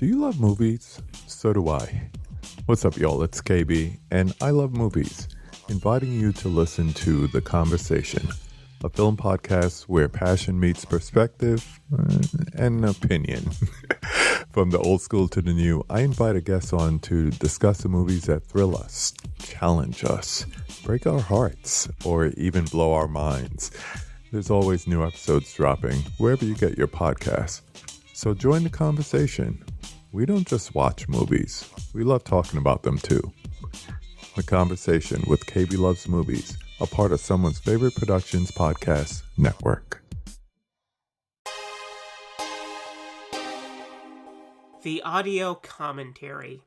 Do you love movies? So do I. What's up, y'all? It's KB, and I love movies, inviting you to listen to The Conversation, a film podcast where passion meets perspective and opinion. From the old school to the new, I invite a guest on to discuss the movies that thrill us, challenge us, break our hearts, or even blow our minds. There's always new episodes dropping wherever you get your podcasts. So join the conversation. We don't just watch movies. We love talking about them too. The Conversation with KB Loves Movies, a part of Someone's Favorite Productions podcast network. The audio commentary.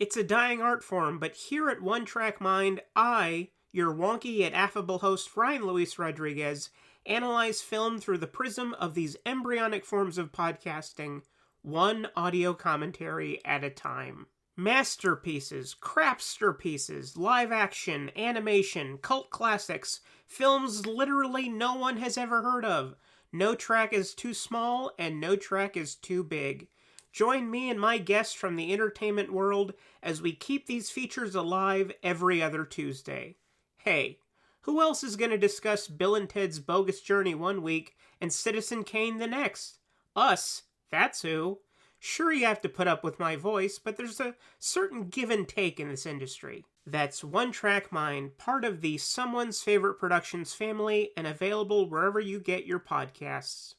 It's a dying art form, but here at One Track Mind, I, your wonky yet affable host Ryan Luis Rodriguez, analyze film through the prism of these embryonic forms of podcasting, one audio commentary at a time. Masterpieces, crapster pieces, live action, animation, cult classics, films literally no one has ever heard of. No track is too small and no track is too big. Join me and my guests from the entertainment world as we keep these features alive every other Tuesday. Hey, who else is going to discuss Bill and Ted's Bogus Journey one week and Citizen Kane the next? Us. That's who. Sure, you have to put up with my voice, but there's a certain give and take in this industry. That's One Track Mind, part of the Someone's Favorite Productions family, and available wherever you get your podcasts.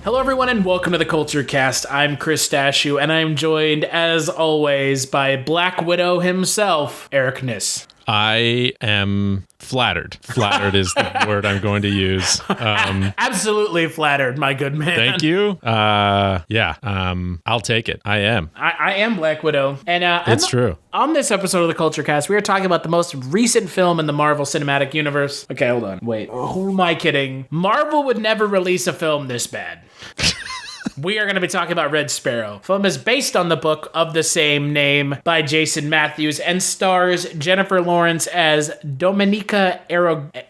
Hello everyone and welcome to the Kulturecast. I'm Chris Stachiw and I'm joined as always by Black Widow himself, Eric Kniss. I am flattered. Flattered is the word I'm going to use. Absolutely flattered, my good man. Thank you. I'll take it. I am. I am Black Widow. And it's true. On this episode of the Kulturecast, we are talking about the most recent film in the Marvel Cinematic Universe. Okay, hold on. Wait, who am I kidding? Marvel would never release a film this bad. We are going to be talking about Red Sparrow. The film is based on the book of the same name by Jason Matthews and stars Jennifer Lawrence as Dominika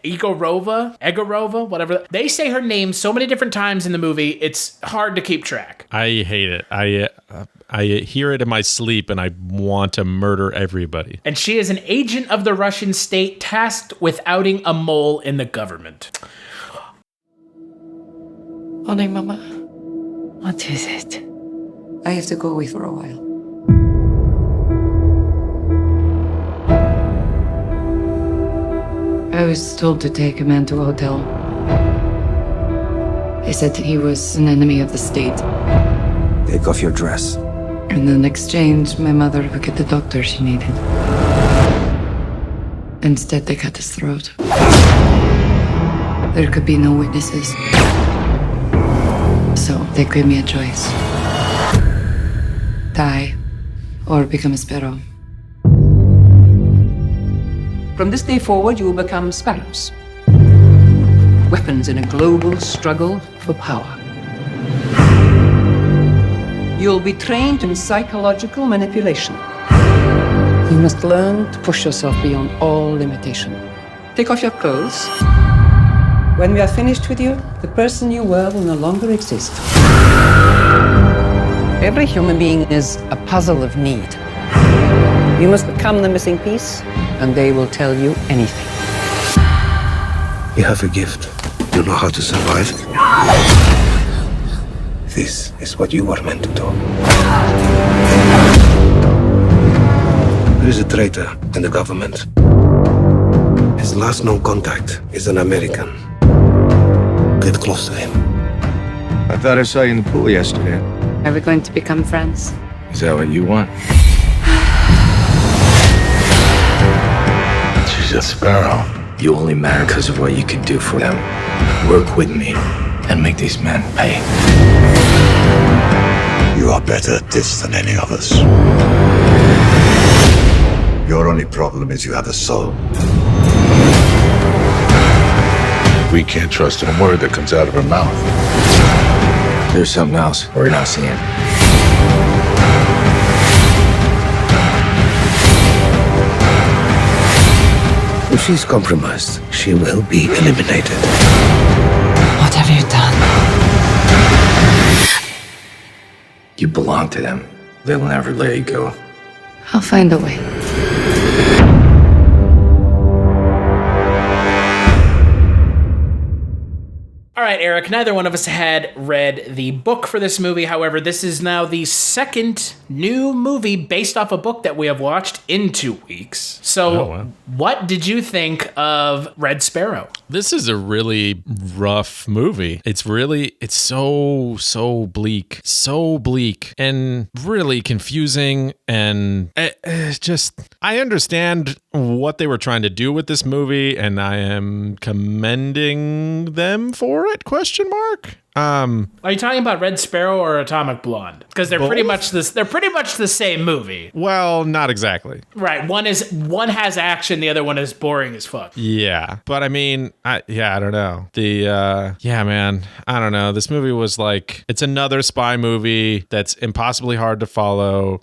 Egorova, whatever. They say her name so many different times in the movie, it's hard to keep track. I hate it. I hear it in my sleep and I want to murder everybody. And she is an agent of the Russian state tasked with outing a mole in the government. Morning, Mama. What is it? I have to go away for a while. I was told to take a man to a hotel. They said he was an enemy of the state. Take off your dress. And in exchange, my mother would get the doctor she needed. Instead, they cut his throat. There could be no witnesses. So they gave me a choice. Die or become a sparrow. From this day forward, you will become sparrows. Weapons in a global struggle for power. You'll be trained in psychological manipulation. You must learn to push yourself beyond all limitation. Take off your clothes. When we are finished with you, the person you were will no longer exist. Every human being is a puzzle of need. You must become the missing piece, and they will tell you anything. You have a gift. You know how to survive. This is what you were meant to do. There is a traitor in the government. His last known contact is an American. Get close to him. I thought I saw you in the pool yesterday. Are we going to become friends? Is that what you want? She's a sparrow. You only matter because of what you can do for them. Work with me and make these men pay. You are better at this than any of us. Your only problem is you have a soul. We can't trust a word that comes out of her mouth. There's something else we're not seeing. If she's compromised, she will be eliminated. What have you done? You belong to them. They'll never let you go. I'll find a way. All right, Eric, neither one of us had read the book for this movie. However, this is now the second new movie based off a book that we have watched in 2 weeks. So what did you think of Red Sparrow? This is a really rough movie. It's so bleak and really confusing. And I understand what they were trying to do with this movie, and I am commending them for it, ? Are you talking about Red Sparrow or Atomic Blonde? Because they're Both? pretty much the same movie. Well, not exactly. Right. One has action, the other one is boring as fuck. Yeah. But I mean, I don't know. Man, I don't know. This movie was like, it's another spy movie that's impossibly hard to follow.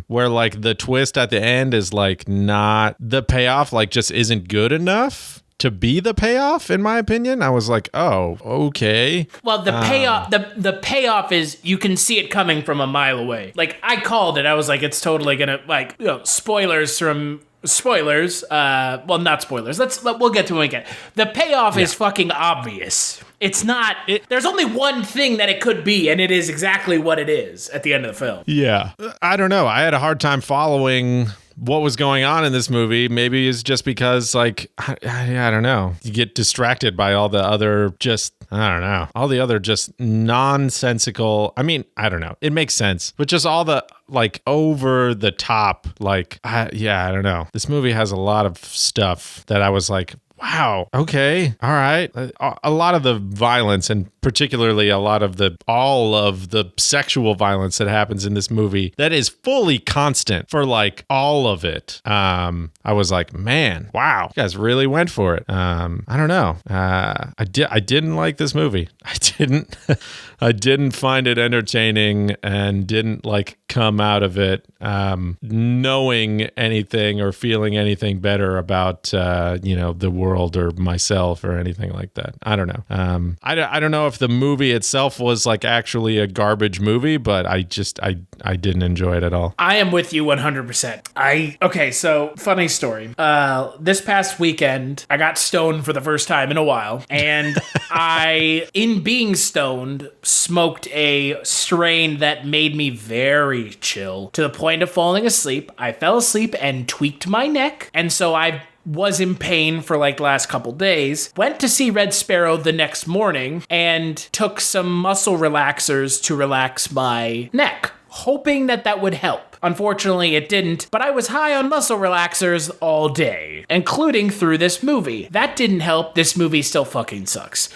Where like the twist at the end is like not the payoff, like just isn't good enough to be the payoff, in my opinion. I was like, oh, okay. Well, the payoff is you can see it coming from a mile away. Like, I called it. I was like, it's totally gonna, like, spoilers. Well, not spoilers. We'll get to it again. The payoff is fucking obvious. It's not. There's only one thing that it could be, and it is exactly what it is at the end of the film. Yeah. I don't know. I had a hard time following what was going on in this movie. Maybe it's just because, like, I don't know. You get distracted by all the other all the other just nonsensical. I mean, I don't know. It makes sense, but just all the like over the top, like, I don't know. This movie has a lot of stuff that I was like, wow, okay, all right. A lot of the violence, and particularly all of the sexual violence that happens in this movie, that is fully constant for like all of it. I was like, man, wow, you guys really went for it. I don't know. I didn't like this movie. I didn't find it entertaining, and didn't like come out of it knowing anything or feeling anything better about the world or myself or anything like that. I don't know. I don't know if the movie itself was like actually a garbage movie, but I didn't enjoy it at all. I am with you 100%. Okay, so funny story. This past weekend, I got stoned for the first time in a while, and in being stoned, smoked a strain that made me very chill to the point of falling asleep. I fell asleep and tweaked my neck, and so I was in pain for like the last couple days. Went to see Red Sparrow the next morning and took some muscle relaxers to relax my neck, hoping that would help. Unfortunately, it didn't, but I was high on muscle relaxers all day, including through this movie. That didn't help. This movie still fucking sucks.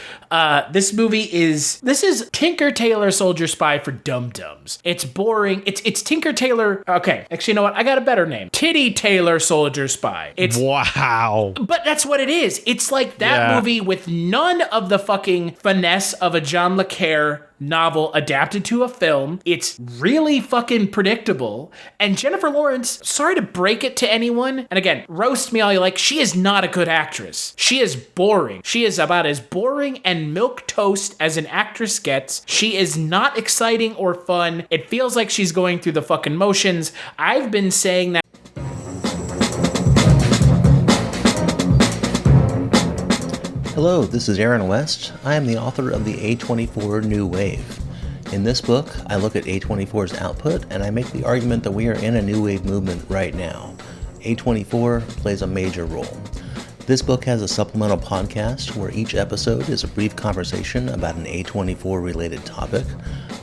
This is Tinker Tailor Soldier Spy for dum-dums. It's boring. It's Tinker Tailor. Okay, actually, you know what? I got a better name. Titty Tailor Soldier Spy. Wow. But that's what it is. It's like that movie with none of the fucking finesse of a John le Carre novel adapted to a film. It's really fucking predictable. And Jennifer Lawrence, sorry to break it to anyone, and again, roast me all you like, she is not a good actress. She is boring. She is about as boring and milquetoast as an actress gets. She is not exciting or fun. It feels like she's going through the fucking motions. I've been saying that. Hello, this is Aaron West. I am the author of the A24 New Wave. In this book, I look at A24's output and I make the argument that we are in a new wave movement right now. A24 plays a major role. This book has a supplemental podcast where each episode is a brief conversation about an A24 related topic,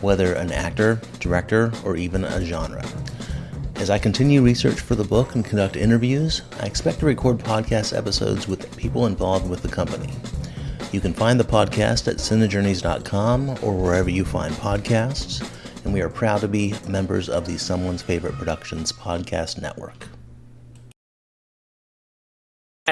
whether an actor, director, or even a genre. As I continue research for the book and conduct interviews, I expect to record podcast episodes with people involved with the company. You can find the podcast at cinejourneys.com or wherever you find podcasts, and we are proud to be members of the Someone's Favorite Productions podcast network.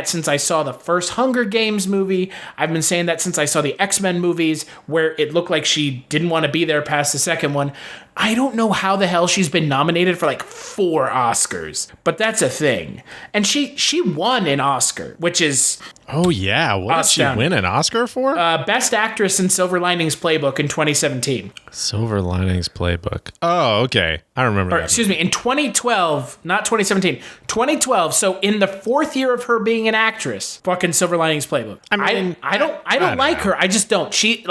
Since I saw the first Hunger Games movie, I've been saying that since I saw the X-Men movies, where it looked like she didn't want to be there past the second one. I don't know how the hell she's been nominated for like 4 Oscars, but that's a thing. And she won an Oscar, which is... Oh, yeah. What did she win an Oscar for? Best Actress in Silver Linings Playbook in 2017. Silver Linings Playbook. Oh, okay. I remember that. Excuse me, in 2012, not 2017, 2012. So in the 4th year of her being an actress, fucking Silver Linings Playbook. I mean, I don't like her. I just don't. She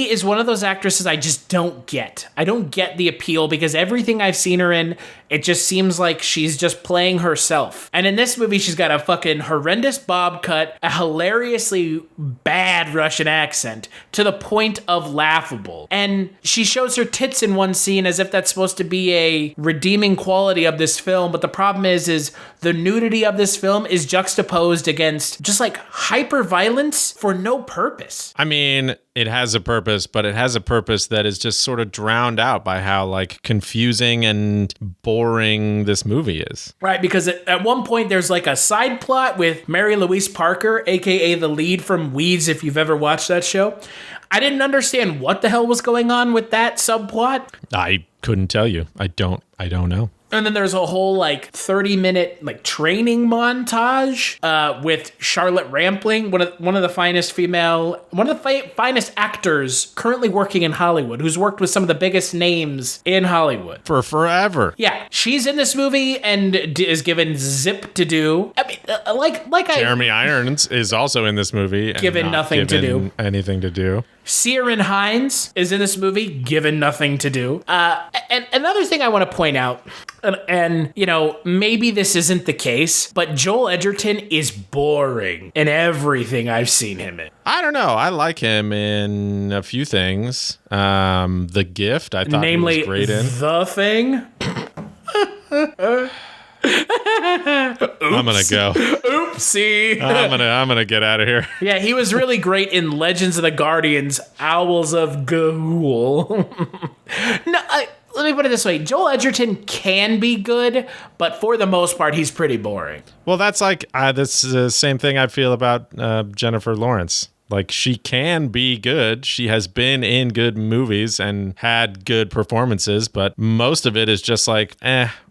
is one of those actresses I just don't get. I don't get the appeal because everything I've seen her in, it just seems like she's just playing herself. And in this movie, she's got a fucking horrendous bob cut, a hilariously bad Russian accent to the point of laughable. And she shows her tits in one scene as if that's supposed to be a redeeming quality of this film. But the problem is the nudity of this film is juxtaposed against just like hyper violence for no purpose. I mean, it has a purpose, but it has a purpose that is just sort of drowned out by how like confusing and boring this movie is. Right, because at one point there's like a side plot with Mary Louise Parker, aka the lead from Weeds, if you've ever watched that show. I didn't understand what the hell was going on with that subplot. I couldn't tell you. I don't know. And then there's a whole like 30-minute like training montage with Charlotte Rampling, one of the finest finest actors currently working in Hollywood, who's worked with some of the biggest names in Hollywood for forever. Yeah, she's in this movie and is given zip to do. I mean, Jeremy Irons is also in this movie, and given nothing to do. Anything to do. Ciarán Hinds is in this movie, given nothing to do. And another thing I want to point out, and you know, maybe this isn't the case, but Joel Edgerton is boring in everything I've seen him in. I don't know. I like him in a few things. The Gift, I thought namely, he was great in. The Thing. I'm gonna go. Oopsie. I'm gonna get out of here. Yeah, he was really great in Legends of the Guardians, Owls of Ga'Hoole. No, let me put it this way. Joel Edgerton can be good, but for the most part, he's pretty boring. Well, that's like that's the same thing I feel about Jennifer Lawrence. Like, she can be good. She has been in good movies and had good performances, but most of it is just like,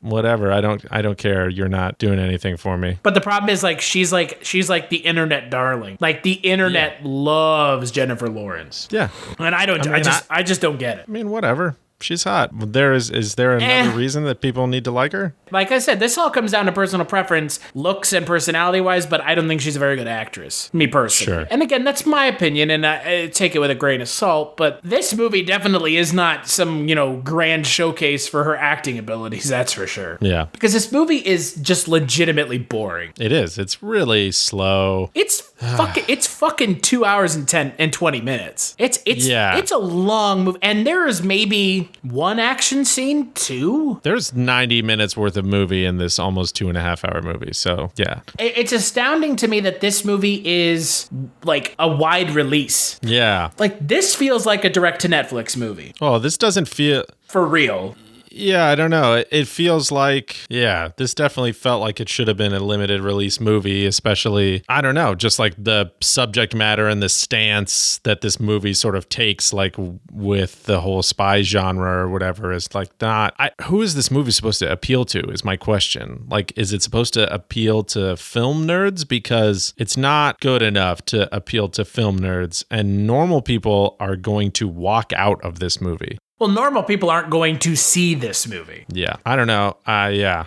whatever. I don't care. You're not doing anything for me. But the problem is she's like the internet darling. Like, the internet loves Jennifer Lawrence. Yeah. And I just don't get it. I mean, whatever. She's hot. Is there another reason that people need to like her? Like I said, this all comes down to personal preference, looks and personality-wise, but I don't think she's a very good actress, me personally. Sure. And again, that's my opinion, and I take it with a grain of salt, but this movie definitely is not some, grand showcase for her acting abilities, that's for sure. Yeah. Because this movie is just legitimately boring. It is. It's really slow. It's fucking 2 hours and 20 minutes. It's a long movie, and there is maybe one action scene, 2. There's 90 minutes worth of movie in this almost 2.5 hour movie. So yeah, it's astounding to me that this movie is like a wide release. Yeah, like this feels like a direct to Netflix movie. Oh, this doesn't feel for real. Yeah, I don't know. It feels like, this definitely felt like it should have been a limited release movie, especially, I don't know, just like the subject matter and the stance that this movie sort of takes, like with the whole spy genre or whatever, is like not, who is this movie supposed to appeal to is my question. Like, is it supposed to appeal to film nerds? Because it's not good enough to appeal to film nerds, and normal people are going to walk out of this movie. Well, normal people aren't going to see this movie. Yeah. I don't know. I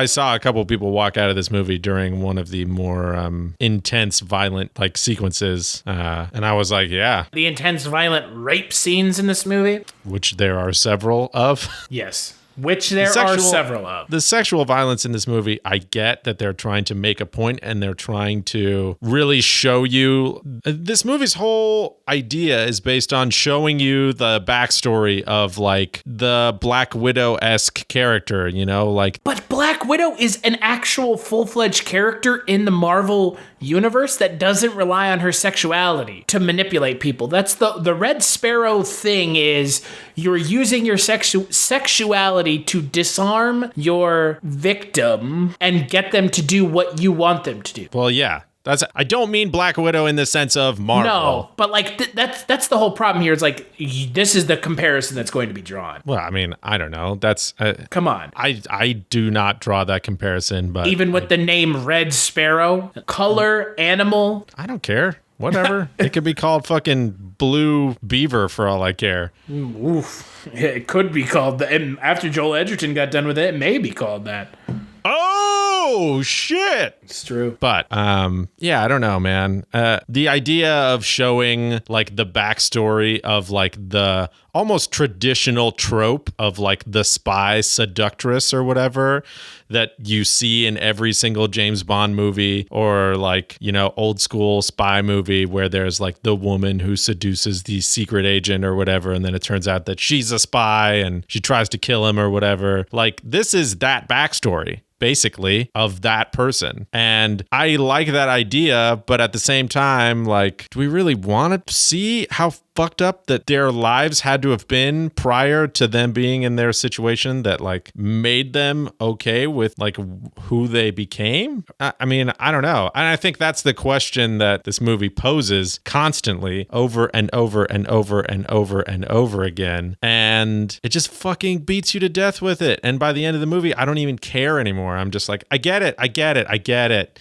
saw a couple of people walk out of this movie during one of the more intense, violent like sequences. And I was like, yeah. The intense, violent rape scenes in this movie? Which there are several of. Yes. Which there are several of. The sexual violence in this movie, I get that they're trying to make a point and they're trying to really show you. This movie's whole idea is based on showing you the backstory of like the Black Widow-esque character, you know, like. But Black Widow is an actual full-fledged character in the Marvel universe that doesn't rely on her sexuality to manipulate people. That's the Red Sparrow thing is you're using your sexuality to disarm your victim and get them to do what you want them to do. Well, yeah. I don't mean Black Widow in the sense of Marvel. No, but like that's the whole problem here. It's like this is the comparison that's going to be drawn. Well, I mean, I don't know. That's come on. I do not draw that comparison, but even with the name Red Sparrow, color, animal, I don't care. Whatever. It could be called fucking Blue Beaver for all I care. Oof. It could be called that. And after Joel Edgerton got done with it, it may be called that. Oh, shit. It's true. But, yeah, I don't know, man. The idea of showing, like, the backstory of, like, the almost traditional trope of, like, the spy seductress or whatever that you see in every single James Bond movie or, like, you know, old school spy movie where there's, like, the woman who seduces the secret agent or whatever, and then it turns out that she's a spy and she tries to kill him or whatever. Like, this is that backstory, basically, of that person. And I like that idea, but at the same time, like, do we really want to see how fucked up that their lives had to have been prior to them being in their situation that, like, made them okay with, like, who they became? I mean, I don't know. And I think that's the question that this movie poses constantly over and over and over and over and over again. And it just fucking beats you to death with it. And by the end of the movie, I don't even care anymore. I'm just like, I get it.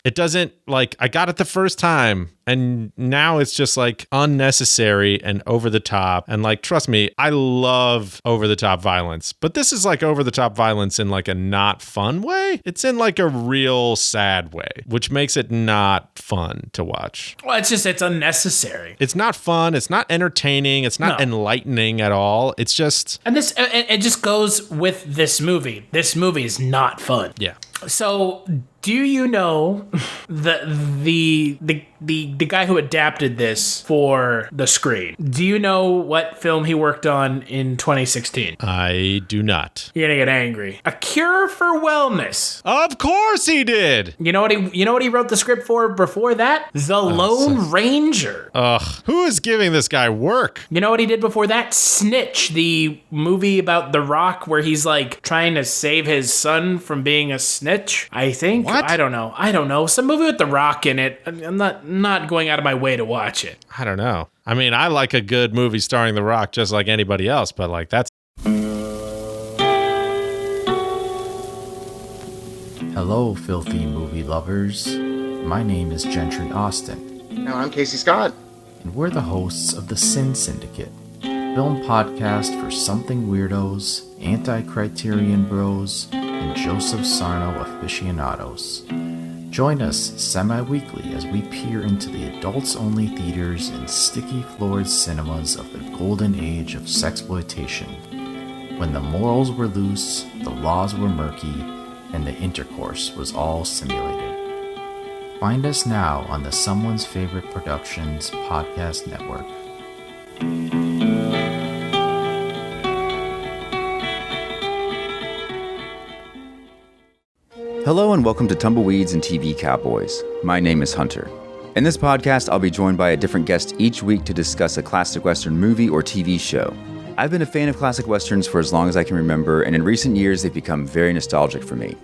It doesn't, like, I got it the first time. And now it's just like unnecessary and over the top. And like, trust me, I love over the top violence, but this is like over the top violence in like a not fun way. It's in like a real sad way, which makes it not fun to watch. Well, it's unnecessary. It's not fun. It's not entertaining. It's not enlightening at all. It's just. And it just goes with this movie. This movie is not fun. Yeah. So, do you know the guy who adapted this for the screen? Do you know what film he worked on in 2016? I do not. You're gonna get angry. A Cure for Wellness. Of course he did. You know what he wrote the script for before that? The Lone Ranger. Ugh. Who is giving this guy work? You know what he did before that? Snitch, the movie about The Rock where he's like trying to save his son from being a snitch, I think. What? I don't know. Some movie with The Rock in it. I'm not going out of my way to watch it. I don't know. I mean, I like a good movie starring The Rock just like anybody else, but like that's... Hello, filthy movie lovers. My name is Gentry Austin. And I'm Casey Scott. And we're the hosts of The Sin Syndicate, film podcast for something weirdos, anti-criterion bros, and Joseph Sarno aficionados. Join us semi-weekly as we peer into the adults-only theaters and sticky-floored cinemas of the golden age of sexploitation, when the morals were loose, the laws were murky, and the intercourse was all simulated. Find us now on the Someone's Favorite Productions podcast network. Hello and welcome to Tumbleweeds and TV Cowboys. My name is Hunter. In this podcast, I'll be joined by a different guest each week to discuss a classic Western movie or TV show. I've been a fan of classic Westerns for as long as I can remember, and in recent years, they've become very nostalgic for me.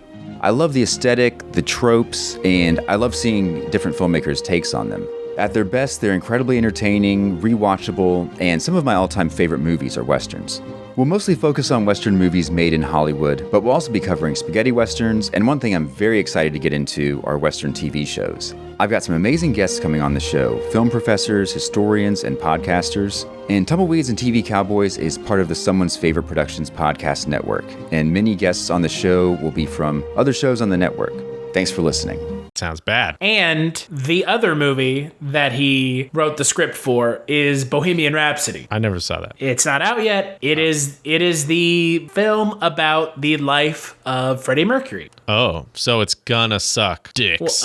I love the aesthetic, the tropes, and I love seeing different filmmakers' takes on them. At their best, they're incredibly entertaining, rewatchable, and some of my all-time favorite movies are Westerns. We'll mostly focus on Western movies made in Hollywood, but we'll also be covering spaghetti Westerns, and one thing I'm very excited to get into are Western TV shows. I've got some amazing guests coming on the show, film professors, historians, and podcasters. And Tumbleweeds and TV Cowboys is part of the Someone's Favorite Productions podcast network, and many guests on the show will be from other shows on the network. Thanks for listening. Sounds bad. And the other movie that he wrote the script for is Bohemian Rhapsody. I never saw that. It's not out yet. It is the film about the life of Freddie Mercury. Oh, so it's gonna suck dicks.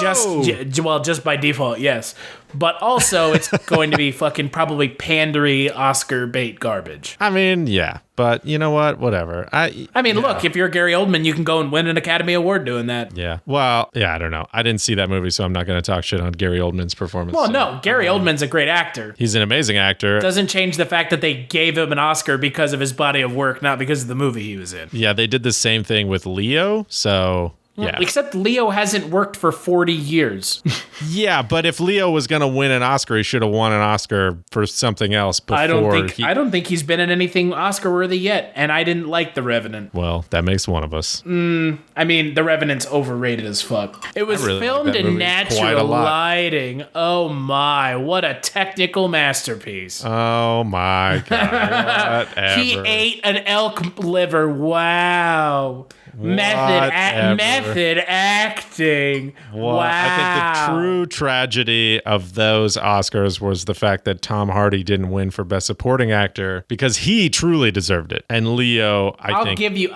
Just by default, yes. But also, it's going to be fucking probably pandery Oscar bait garbage. I mean, yeah, but you know what? Whatever. Look, if you're Gary Oldman, you can go and win an Academy Award doing that. Yeah. Well, yeah, I don't know. I didn't see that movie, so I'm not going to talk shit on Gary Oldman's performance. Well, no, Gary Oldman's a great actor. He's an amazing actor. Doesn't change the fact that they gave him an Oscar because of his body of work, not because of the movie he was in. Yeah, they did the same thing with Leo, so... Yeah. Except Leo hasn't worked for 40 years. Yeah, but if Leo was going to win an Oscar, he should have won an Oscar for something else before. I don't think he's been in anything Oscar worthy yet, and I didn't like The Revenant. Well, that makes one of us. I mean, The Revenant's overrated as fuck. It was filmed in natural lighting. Oh my, what a technical masterpiece. Oh my God. Whatever. He ate an elk liver. Wow. Method acting. Well, wow. I think the true tragedy of those Oscars was the fact that Tom Hardy didn't win for Best Supporting Actor because he truly deserved it. And Leo, I'll give you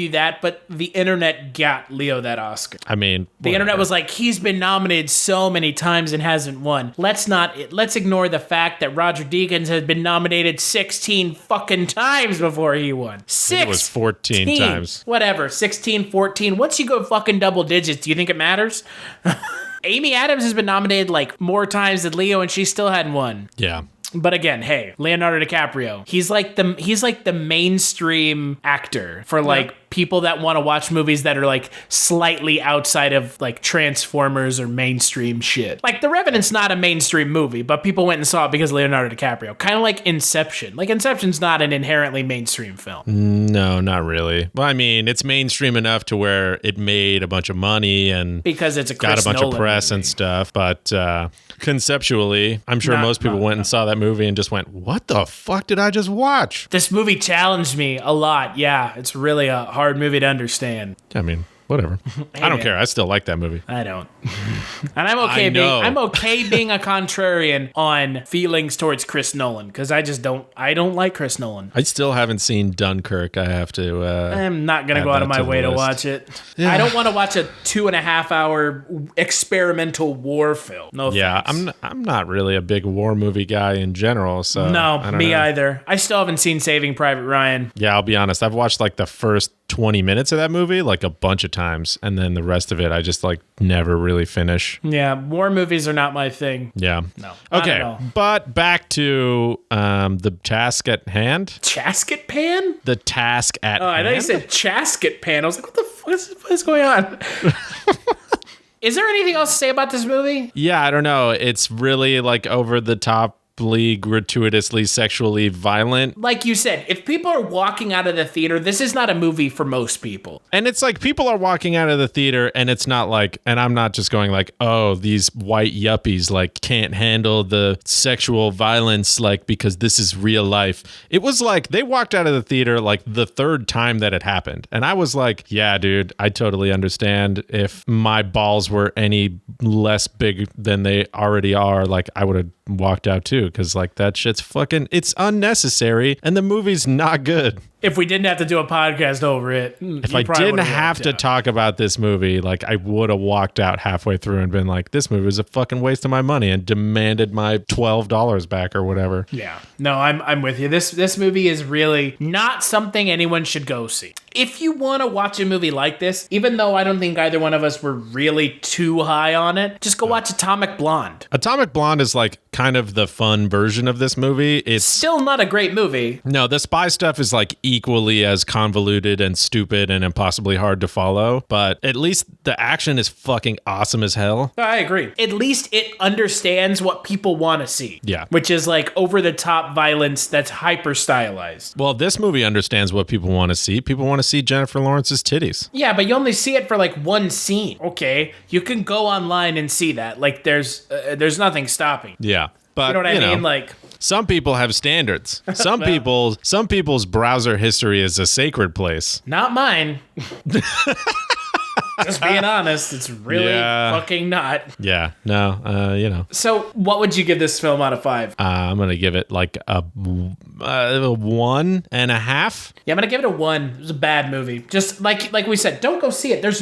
that, but the internet got Leo that Oscar. I mean, the internet was like, he's been nominated so many times and hasn't won. Let's ignore the fact that Roger Deakins has been nominated 16 fucking times before he won. It was 14 times. Whatever. 16, 14. Once you go fucking double digits, do you think it matters? Amy Adams has been nominated like more times than Leo, and she still hadn't won. Yeah. But again, hey, Leonardo DiCaprio, he's like the mainstream actor for like people that want to watch movies that are like slightly outside of like Transformers or mainstream shit. Like The Revenant's not a mainstream movie, but people went and saw it because of Leonardo DiCaprio. Kind of like Inception. Like Inception's not an inherently mainstream film. No, not really. Well, I mean, it's mainstream enough to where it made a bunch of money and because it's got a bunch of press and stuff. But conceptually, I'm sure most people went and saw that movie and just went, "What the fuck did I just watch?" This movie challenged me a lot. Yeah, it's really a hard movie to understand. I mean, whatever. I don't care. I still like that movie. I don't. And I'm okay being a contrarian on feelings towards Chris Nolan because I don't like Chris Nolan. I still haven't seen Dunkirk. I have to I'm not going to go out of my way to watch it. Yeah. I don't want to watch a 2.5 hour experimental war film. No thanks. I'm not really a big war movie guy in general, so no, me either. I still haven't seen Saving Private Ryan. Yeah, I'll be honest. I've watched like the first 20 minutes of that movie like a bunch of times, and then the rest of it I just like never really finish. Yeah, war movies are not my thing. Yeah. No. Okay, but back to the task at hand. Chasket pan? The task at hand. I thought you said chasket pan. I was like, what the fuck is going on? Is there anything else to say about this movie? Yeah, I don't know. It's really like over the top, gratuitously sexually violent. Like you said, if people are walking out of the theater, this is not a movie for most people. And it's like people are walking out of the theater and it's not like, and I'm not just going like, oh, these white yuppies like can't handle the sexual violence like because this is real life. It was like they walked out of the theater like the third time that it happened. And I was like, yeah, dude, I totally understand. If my balls were any less big than they already are, like I would have walked out too, because like that shit's fucking, it's unnecessary and the movie's not good. If we didn't have to do a podcast over it, if I didn't have to talk about this movie, like I would have walked out halfway through and been like, this movie was a fucking waste of my money and demanded my $12 back or whatever. Yeah, no, I'm with you. This movie is really not something anyone should go see. If you want to watch a movie like this, even though I don't think either one of us were really too high on it, just go watch Atomic Blonde. Atomic Blonde is like kind of the fun version of this movie. It's still not a great movie. No, the spy stuff is like equally as convoluted and stupid and impossibly hard to follow, but at least the action is fucking awesome as hell. I agree. At least it understands what people want to see. Yeah. Which is like over-the-top violence that's hyper-stylized. Well, this movie understands what people want to see. People want to see Jennifer Lawrence's titties. Yeah, but you only see it for like one scene. Okay, you can go online and see that. Like there's nothing stopping. Yeah. But, you know what I mean? Like, some people have standards. Some people's browser history is a sacred place. Not mine. Just being honest, it's really fucking not. Yeah, no, So, what would you give this film out of 5? I'm gonna give it like a 1.5. Yeah, I'm gonna give it a 1. It was a bad movie. Just like we said, don't go see it. There's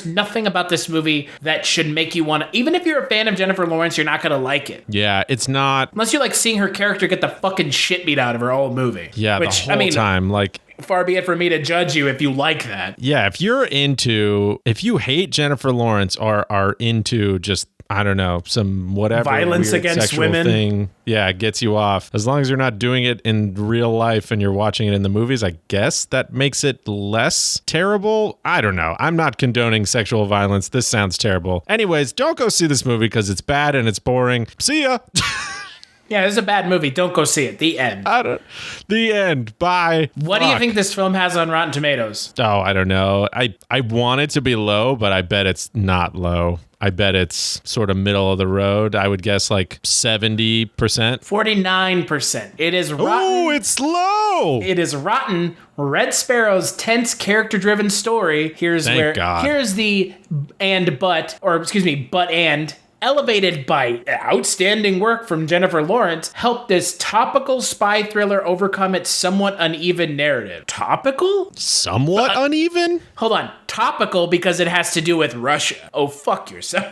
nothing about this movie that should make you want to. Even if you're a fan of Jennifer Lawrence, you're not gonna like it. Yeah, it's not. Unless you like seeing her character get the fucking shit beat out of her all movie. Yeah, the whole time, like. Far be it for me to judge you if you like that. Yeah, if you hate Jennifer Lawrence or are into just, I don't know, some whatever violence weird against sexual women thing, yeah, it gets you off. As long as you're not doing it in real life and you're watching it in the movies, I guess that makes it less terrible. I don't know. I'm not condoning sexual violence. This sounds terrible. Anyways, don't go see this movie because it's bad and it's boring. See ya. Yeah, this is a bad movie. Don't go see it. The end. The end. Bye. What do you think this film has on Rotten Tomatoes? Oh, I don't know. I want it to be low, but I bet it's not low. I bet it's sort of middle of the road. I would guess like 70%. 49%. It is rotten. Oh, it's low. It is rotten. Red Sparrow's tense character-driven story. Here's the but and elevated by outstanding work from Jennifer Lawrence, helped this topical spy thriller overcome its somewhat uneven narrative. Topical? Somewhat uneven? Hold on. Topical because it has to do with Russia. Oh, fuck yourself.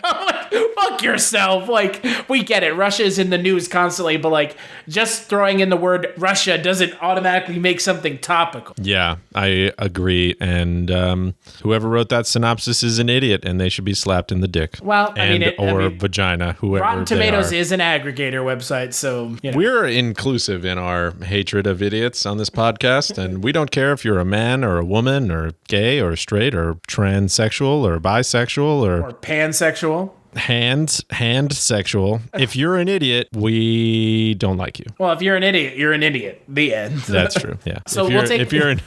Fuck yourself. Like, we get it. Russia is in the news constantly, but like, just throwing in the word Russia doesn't automatically make something topical. Yeah, I agree. And whoever wrote that synopsis is an idiot, and they should be slapped in the dick. Well, or vagina, whoever. Rotten Tomatoes is an aggregator website, so we're inclusive in our hatred of idiots on this podcast, and we don't care if you're a man or a woman or gay or straight or transsexual or bisexual or pansexual. Handsexual. If you're an idiot, we don't like you. Well, if you're an idiot, you're an idiot. The end. That's true. Yeah. So if you're an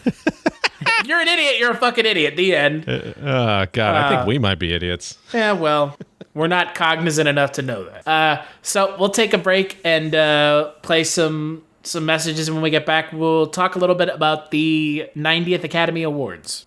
idiot, you're a fucking idiot. The end. Oh God, I think we might be idiots. Yeah, well, we're not cognizant enough to know that. So we'll take a break and play some messages, and when we get back, we'll talk a little bit about the 90th Academy Awards.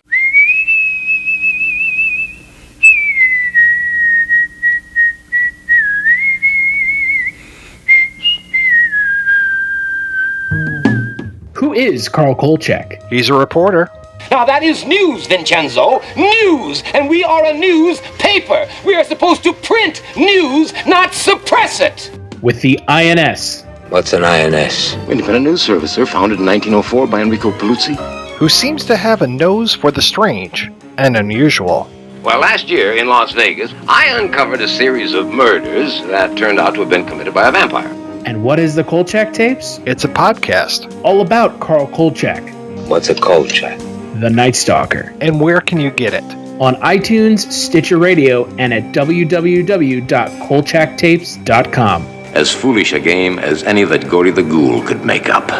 Who is Carl Kolchak? He's a reporter. Now that is news, Vincenzo. News! And we are a newspaper. We are supposed to print news, not suppress it. With the INS. What's an INS? Independent news servicer founded in 1904 by Enrico Paluzzi. Who seems to have a nose for the strange and unusual. Well, last year in Las Vegas, I uncovered a series of murders that turned out to have been committed by a vampire. And what is the Kolchak Tapes? It's a podcast. All about Carl Kolchak. What's a Kolchak? The Night Stalker. And where can you get it? On iTunes, Stitcher Radio, and at www.kolchaktapes.com. As foolish a game as any that Gory the Ghoul could make up.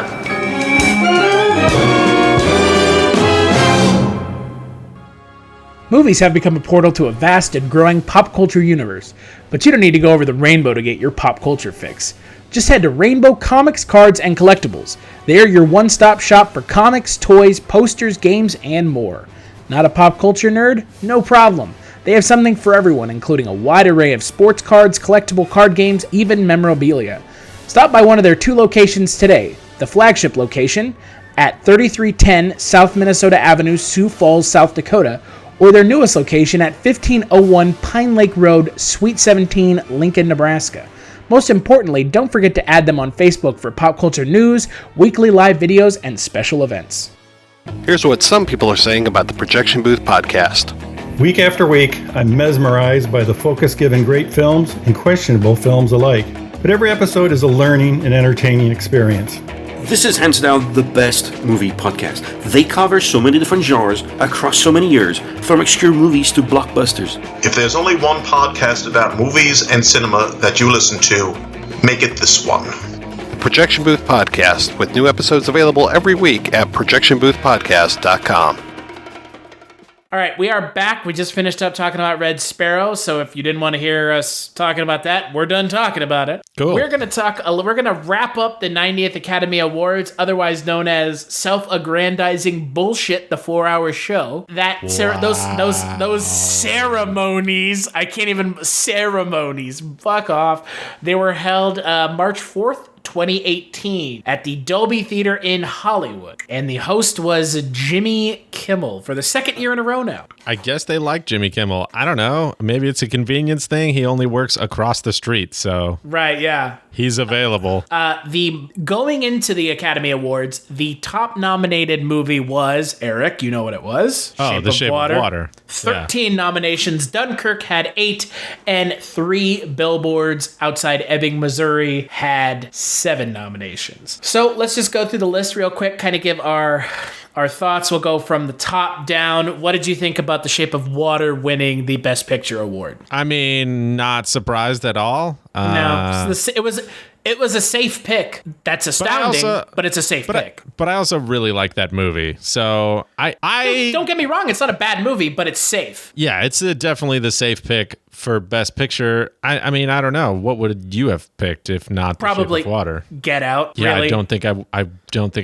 Movies have become a portal to a vast and growing pop culture universe, but you don't need to go over the rainbow to get your pop culture fix. Just head to Rainbow Comics, Cards, and Collectibles. They are your one-stop shop for comics, toys, posters, games, and more. Not a pop culture nerd? No problem. They have something for everyone, including a wide array of sports cards, collectible card games, even memorabilia. Stop by one of their 2 locations today. The flagship location at 3310 South Minnesota Avenue, Sioux Falls, South Dakota, or their newest location at 1501 Pine Lake Road, Suite 17, Lincoln, Nebraska. Most importantly, don't forget to add them on Facebook for pop culture news, weekly live videos, and special events. Here's what some people are saying about the Projection Booth podcast. Week after week, I'm mesmerized by the focus given great films and questionable films alike. But every episode is a learning and entertaining experience. This is hands down the best movie podcast. They cover so many different genres across so many years, from obscure movies to blockbusters. If there's only one podcast about movies and cinema that you listen to, make it this one. The Projection Booth Podcast, with new episodes available every week at projectionboothpodcast.com. All right, we are back. We just finished up talking about Red Sparrow, so if you didn't want to hear us talking about that, we're done talking about it. Cool. We're gonna wrap up the 90th Academy Awards, otherwise known as self-aggrandizing bullshit, the 4-hour show. That those ceremonies, I can't even ceremonies. Fuck off. They were held March 4th. 2018 at the Dolby Theater in Hollywood. And the host was Jimmy Kimmel for the second year in a row now. I guess they like Jimmy Kimmel. I don't know. Maybe it's a convenience thing. He only works across the street, so... Right, yeah. He's available. Going into the Academy Awards, the top nominated movie was, Eric, you know what it was? The Shape of Water. 13 nominations. Dunkirk had 8, and 3 Billboards Outside Ebbing, Missouri had 7 nominations. So let's just go through the list real quick, kind of give our thoughts. We'll go from the top down. What did you think about The Shape of Water winning the Best Picture award? I mean, not surprised at all. No, it was a safe pick. That's astounding, but it's a safe pick. But I also really like that movie. So I don't get me wrong, it's not a bad movie, but it's safe. Yeah, it's definitely the safe pick for Best Picture. I mean, I don't know. What would you have picked if not The Shape of Water? Get Out. Yeah, really? I don't think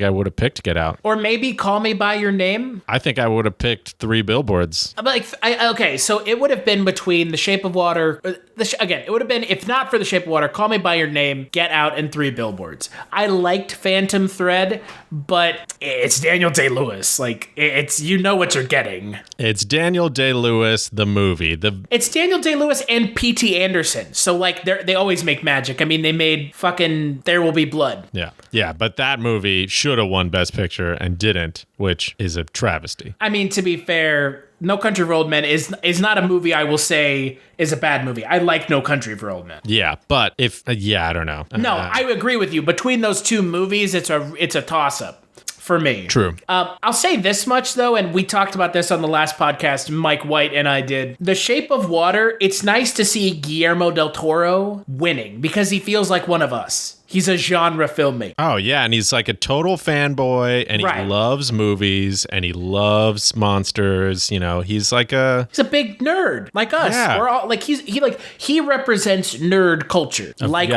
I would have picked Get Out. Or maybe Call Me by Your Name. I think I would have picked 3 Billboards. Okay, so it would have been between The Shape of Water. It would have been, if not for The Shape of Water, Call Me by Your Name, Get Out, and 3 Billboards. I liked Phantom Thread, but it's Daniel Day-Lewis. It's, you know what you're getting. It's Daniel Day-Lewis, the movie. It's Daniel Day-Lewis and P.T. Anderson. So they always make magic. I mean, they made fucking There Will Be Blood. Yeah, but that movie should have won Best Picture and didn't, which is a travesty. I mean, to be fair, No Country for Old Men is not a movie I will say is a bad movie. I like No Country for Old Men. Yeah, but I don't know. No, I agree with you. Between those two movies, it's a toss-up. For me. True. I'll say this much, though, and we talked about this on the last podcast, Mike White and I did. The Shape of Water, it's nice to see Guillermo del Toro winning because he feels like one of us. He's a genre filmmaker. Oh, yeah, and he's like a total fanboy, and he loves movies, and he loves monsters. You know, he's a big nerd like us. Yeah. We're all he represents nerd culture like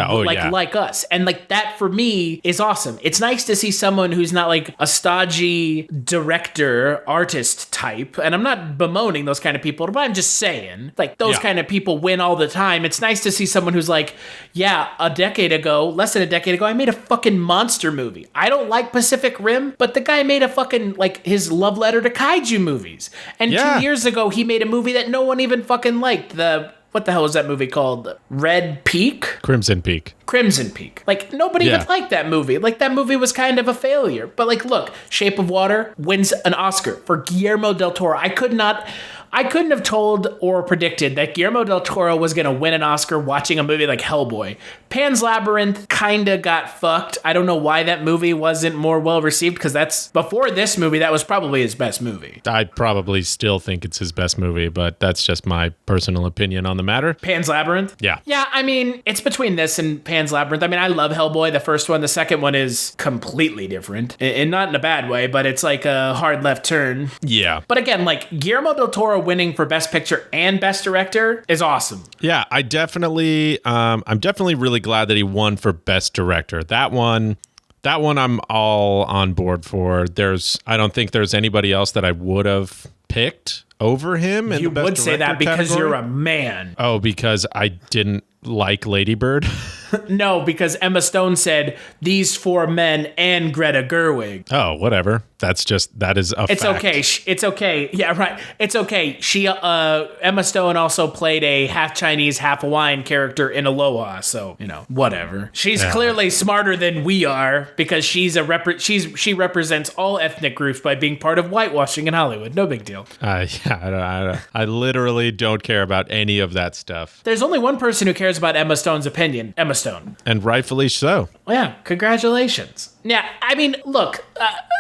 us, and that for me is awesome. It's nice to see someone who's not like a stodgy director artist type, and I'm not bemoaning those kind of people, but I'm just saying those kind of people win all the time. It's nice to see someone who's like, yeah, less than a decade ago, I made a fucking monster movie. I don't like Pacific Rim, but the guy made a fucking, his love letter to kaiju movies. And 2 years ago, he made a movie that no one even fucking liked. What the hell is that movie called? Red Peak? Crimson Peak. Nobody even liked that movie. That movie was kind of a failure. But look, Shape of Water wins an Oscar for Guillermo del Toro. I couldn't have told or predicted that Guillermo del Toro was going to win an Oscar watching a movie like Hellboy. Pan's Labyrinth kind of got fucked. I don't know why that movie wasn't more well received, because before this movie, that was probably his best movie. I probably still think it's his best movie, but that's just my personal opinion on the matter. Pan's Labyrinth? Yeah. Yeah, I mean, it's between this and Pan's Labyrinth. I mean, I love Hellboy, the first one. The second one is completely different. And not in a bad way, but it's like a hard left turn. Yeah. But again, Guillermo del Toro winning for Best Picture and Best Director is awesome. Yeah, I'm definitely really glad that he won for Best Director. That one I'm all on board for. I don't think there's anybody else that I would have picked over him. You would say that because you're a man. Oh, because I didn't like Lady Bird? No, because Emma Stone said these 4 men and Greta Gerwig. Oh, whatever. That is a It's fact. okay. It's okay. Yeah, right. It's okay. She, Emma Stone also played a half Chinese, half Hawaiian character in Aloha. So, whatever. She's clearly smarter than we are because she represents all ethnic groups by being part of whitewashing in Hollywood. No big deal. I literally don't care about any of that stuff. There's only one person who cares about Emma Stone's opinion. Emma Stone. And rightfully so. Yeah, congratulations. Yeah, I mean, look,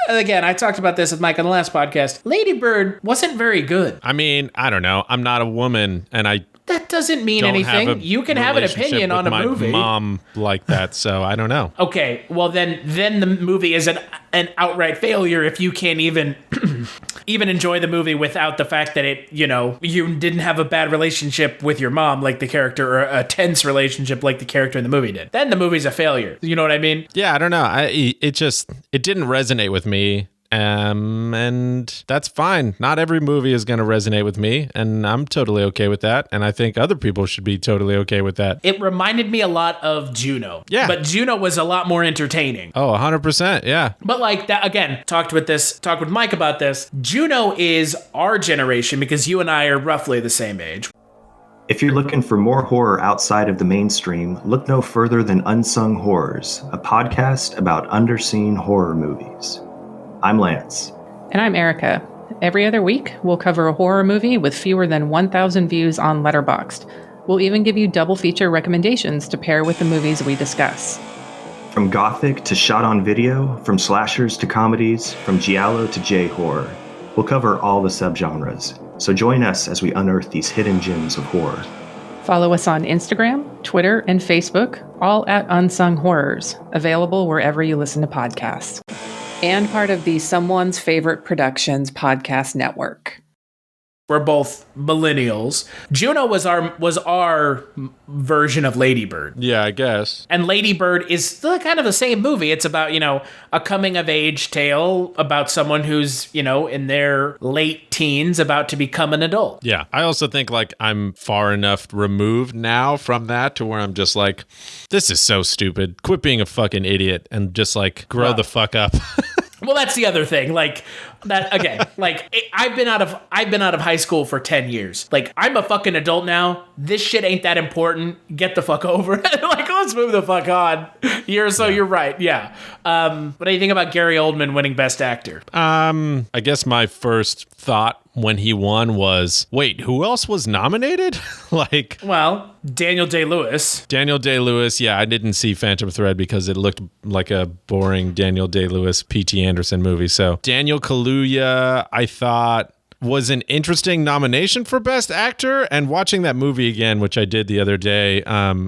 again, I talked about this with Mike on the last podcast. Lady Bird wasn't very good. I mean, I don't know. I'm not a woman, and that doesn't mean anything. You can have an opinion on a movie. My mom like that, so I don't know. Okay, well then the movie is an outright failure if you can't even even enjoy the movie without the fact that it, you didn't have a bad relationship with your mom like the character, or a tense relationship like the character in the movie did. Then the movie's a failure. You know what I mean? Yeah, I don't know. It didn't resonate with me. And that's fine. Not every movie is going to resonate with me, and I'm totally okay with that. And I think other people should be totally okay with that. It reminded me a lot of Juno. Yeah. But Juno was a lot more entertaining. Oh, 100%. Yeah. But like that, again, talked with Mike about this. Juno is our generation because you and I are roughly the same age. If you're looking for more horror outside of the mainstream, look no further than Unsung Horrors, a podcast about underseen horror movies. I'm Lance. And I'm Erica. Every other week, we'll cover a horror movie with fewer than 1,000 views on Letterboxd. We'll even give you double feature recommendations to pair with the movies we discuss. From gothic to shot on video, from slashers to comedies, from giallo to J-horror, we'll cover all the subgenres. So join us as we unearth these hidden gems of horror. Follow us on Instagram, Twitter, and Facebook, all at Unsung Horrors, available wherever you listen to podcasts. And part of the Someone's Favorite Productions podcast network. We're both millennials. Juno was our version of Lady Bird. Yeah, I guess. And Lady Bird is still kind of the same movie. It's about, a coming of age tale about someone who's, in their late teens about to become an adult. Yeah. I also think like I'm far enough removed now from that to where I'm just like, this is so stupid. Quit being a fucking idiot and just like grow the fuck up. Well, that's the other thing. Like that again. Like I've been out of high school for 10 years. Like I'm a fucking adult now. This shit ain't that important. Get the fuck over it. Like let's move the fuck on. You're right. Yeah. What do you think about Gary Oldman winning Best Actor? I guess my first thought when he won was, wait, who else was nominated? Well, Daniel Day-Lewis. Yeah, I didn't see Phantom Thread because it looked like a boring Daniel Day-Lewis P.T. Anderson movie. So Daniel Kaluuya, I thought, was an interesting nomination for Best Actor. And watching that movie again, which I did the other day,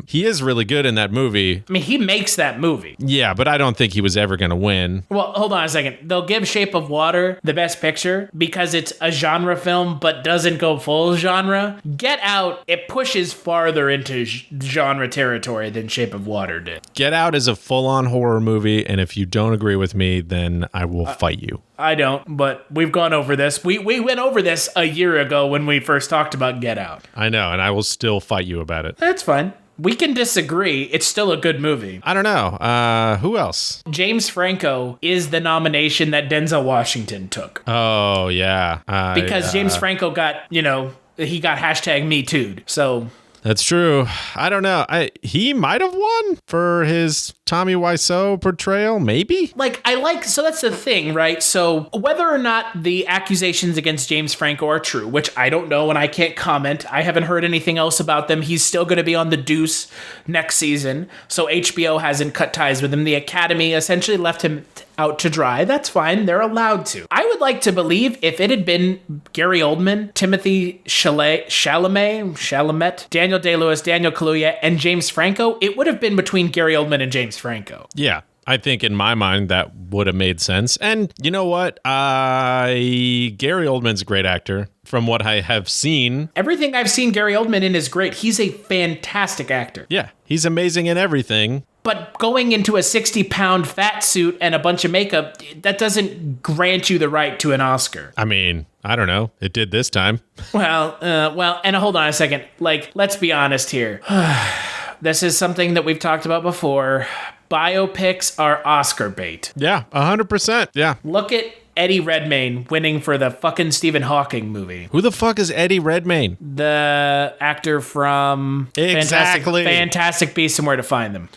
he is really good in that movie. I mean, he makes that movie. Yeah, but I don't think he was ever going to win. Well, hold on a second. They'll give Shape of Water the Best Picture because it's a genre film but doesn't go full genre. Get Out, it pushes farther into genre territory than Shape of Water did. Get Out is a full-on horror movie, and if you don't agree with me, then I will fight you. I don't, but we've gone over this. We went over this a year ago when we first talked about Get Out. I know, and I will still fight you about it. That's fine. We can disagree. It's still a good movie. I don't know. Who else? James Franco is the nomination that Denzel Washington took. Oh, yeah. Because James Franco got, he got #MeToo'd. So... That's true. I don't know. He might have won for his Tommy Wiseau portrayal, maybe? So that's the thing, right? So whether or not the accusations against James Franco are true, which I don't know and I can't comment. I haven't heard anything else about them. He's still going to be on The Deuce next season. So HBO hasn't cut ties with him. The Academy essentially left him out to dry. That's fine. They're allowed to. I would like to believe if it had been Gary Oldman, Timothy Chalamet, Daniel Day-Lewis, Daniel Kaluuya, and James Franco, it would have been between Gary Oldman and James Franco. Yeah. I think in my mind that would have made sense. And you know what? Gary Oldman's a great actor from what I have seen. Everything I've seen Gary Oldman in is great. He's a fantastic actor. Yeah, he's amazing in everything. But going into a 60-pound fat suit and a bunch of makeup, that doesn't grant you the right to an Oscar. I mean, I don't know. It did this time. Well, and hold on a second. Let's be honest here. This is something that we've talked about before. Biopics are Oscar bait. Yeah, 100%. Yeah. Look at Eddie Redmayne winning for the fucking Stephen Hawking movie. Who the fuck is Eddie Redmayne? The actor from Fantastic Beasts and Where to Find Them.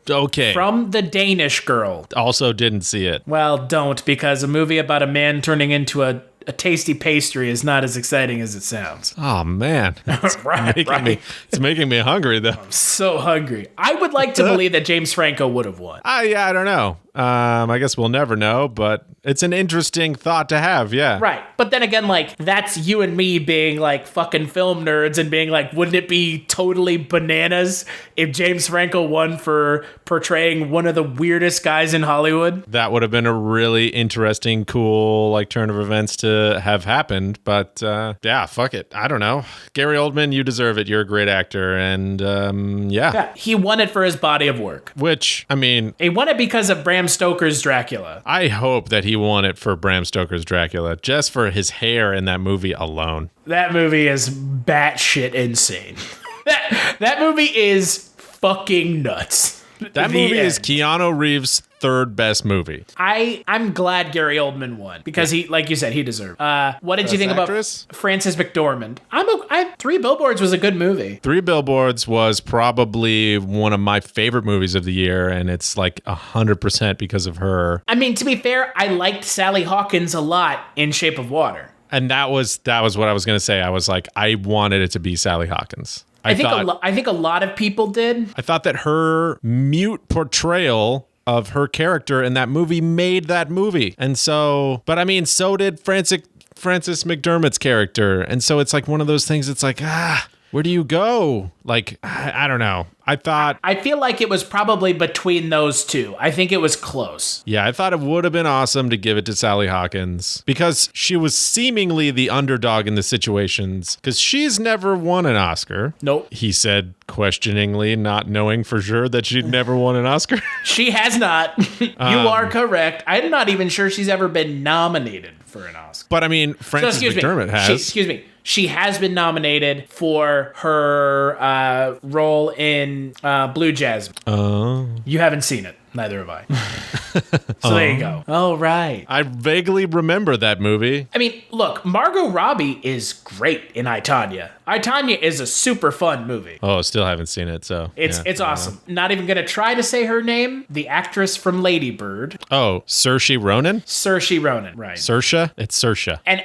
Okay. From The Danish Girl. Also didn't see it. Well, don't, because a movie about a man turning into a tasty pastry is not as exciting as it sounds. Oh, man. It's making me hungry, though. I'm so hungry. I would like to believe that James Franco would have won. Yeah, I don't know. I guess we'll never know, but it's an interesting thought to have. Yeah. Right. But then again, like, that's you and me being like fucking film nerds and being like, wouldn't it be totally bananas if James Franco won for portraying one of the weirdest guys in Hollywood? That would have been a really interesting, cool, like, turn of events to have happened. But yeah, fuck it. I don't know. Gary Oldman, you deserve it. You're a great actor. And yeah, he won it for his body of work. Which, I mean, he won it because of Bram Stoker's Dracula. I hope that he won it for Bram Stoker's Dracula, just for his hair in that movie alone. That movie is batshit insane. That movie is fucking nuts. That movie is Keanu Reeves' third best movie. I'm glad Gary Oldman won because he, like you said, he deserved. What did you think about Frances McDormand? Three Billboards was a good movie. Three Billboards was probably one of my favorite movies of the year, and it's like 100% because of her. I mean, to be fair, I liked Sally Hawkins a lot in Shape of Water. And that was what I was going to say. I was like, I wanted it to be Sally Hawkins. I think a lot of people did. I thought that her mute portrayal of her character in that movie made that movie. And so, but I mean, so did Frances McDormand's character. And so it's like one of those things, it's like, where do you go? Like, I don't know. I feel like it was probably between those two. I think it was close. Yeah, I thought it would have been awesome to give it to Sally Hawkins because she was seemingly the underdog in the situations because she's never won an Oscar. Nope. He said questioningly, not knowing for sure that she'd never won an Oscar. She has not. You are correct. I'm not even sure she's ever been nominated for an Oscar. But I mean, Frances McDormand has. She has been nominated for her role in Blue Jasmine. Oh. You haven't seen it. Neither have I. So there you go. Oh, right. I vaguely remember that movie. I mean, look, Margot Robbie is great in I, Tonya. I, Tonya is a super fun movie. Oh, still haven't seen it, so. It's awesome. Not even going to try to say her name. The actress from Lady Bird. Oh, Saoirse Ronan? Saoirse Ronan, right. Saoirse? It's Saoirse. And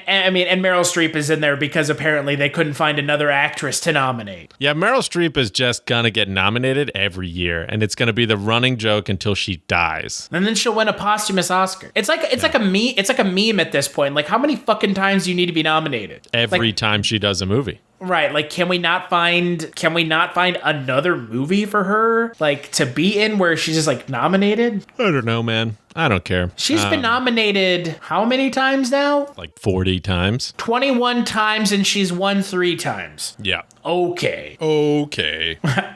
Meryl Streep is in there because apparently they couldn't find another actress to nominate. Yeah, Meryl Streep is just going to get nominated every year, and it's going to be the running joke until she dies. And then she'll win a posthumous Oscar. It's like a meme at this point. Like, how many fucking times do you need to be nominated? Every time she does a movie. Right, like can we not find another movie for her like to be in where she's just like nominated? I don't know, man. I don't care. She's been nominated how many times now? Like 40 times. 21 times and she's won 3 times. Yeah. Okay.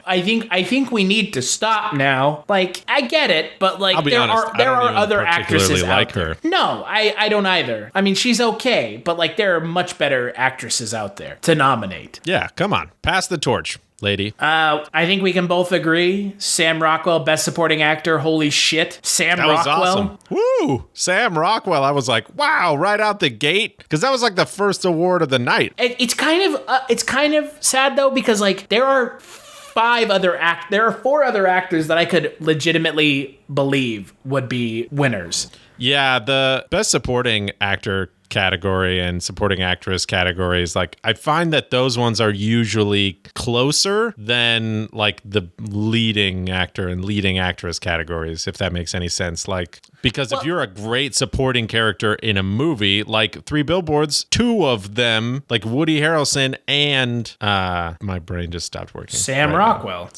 I think we need to stop now. Like I get it, but like there are other actresses like out there. her. No, I don't either. I mean, she's okay, but like there are much better actresses out there to nominate. Yeah, come on. Pass the torch, lady. I think we can both agree. Sam Rockwell, Best Supporting Actor. Holy shit. Sam Rockwell. That was awesome. Woo! Sam Rockwell. I was like, wow, right out the gate. Because that was like the first award of the night. It's kind of sad though, because like there are 4 other actors that I could legitimately believe would be winners. Yeah, the Best Supporting Actor category and supporting actress categories, like I find that those ones are usually closer than like the leading actor and leading actress categories, if that makes any sense. Like, because if you're a great supporting character in a movie, like 3 Billboards, 2 of them, like Woody Harrelson and my brain just stopped working. Sam Rockwell,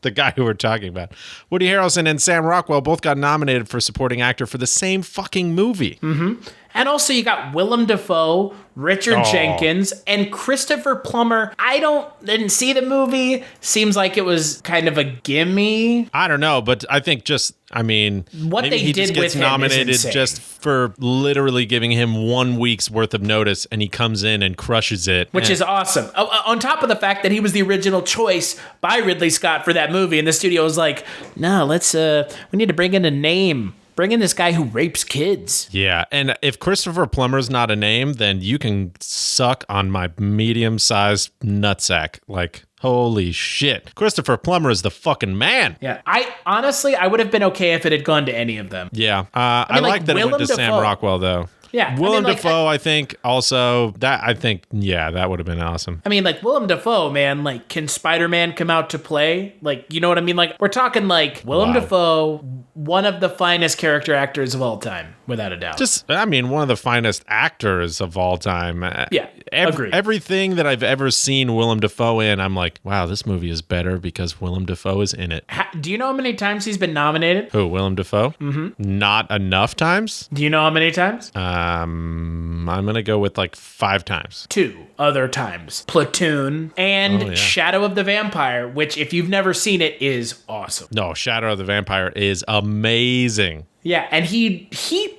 the guy who we're talking about. Woody Harrelson and Sam Rockwell both got nominated for supporting actor for the same fucking movie. Mm-hmm. And also you got Willem Dafoe, Richard Jenkins, and Christopher Plummer. I didn't see the movie. Seems like it was kind of a gimme. I don't know, but I think what they did with him nominated is insane. Just for literally giving him 1 week's worth of notice, and he comes in and crushes it. Which is awesome. On top of the fact that he was the original choice by Ridley Scott for that movie, and the studio was like, no, we need to bring in a name. Bring in this guy who rapes kids. Yeah, and if Christopher Plummer's not a name, then you can suck on my medium-sized nutsack. Like, holy shit. Christopher Plummer is the fucking man. Yeah, I would have been okay if it had gone to any of them. Yeah, I like that it went to Sam Rockwell, though. Yeah. Willem Dafoe, I think also that that would have been awesome. I mean, like Willem Dafoe, man, like can Spider-Man come out to play? Like, you know what I mean? Like we're talking like Willem Dafoe, one of the finest character actors of all time, without a doubt. One of the finest actors of all time. Yeah, agreed. Everything that I've ever seen Willem Dafoe in, I'm like, wow, this movie is better because Willem Dafoe is in it. Do you know how many times he's been nominated? Who, Willem Dafoe? Mm-hmm. Not enough times. Do you know how many times? I'm gonna go with like 5 times. 2 other times. Platoon and Shadow of the Vampire, which if you've never seen it is awesome. No, Shadow of the Vampire is amazing. Yeah, and he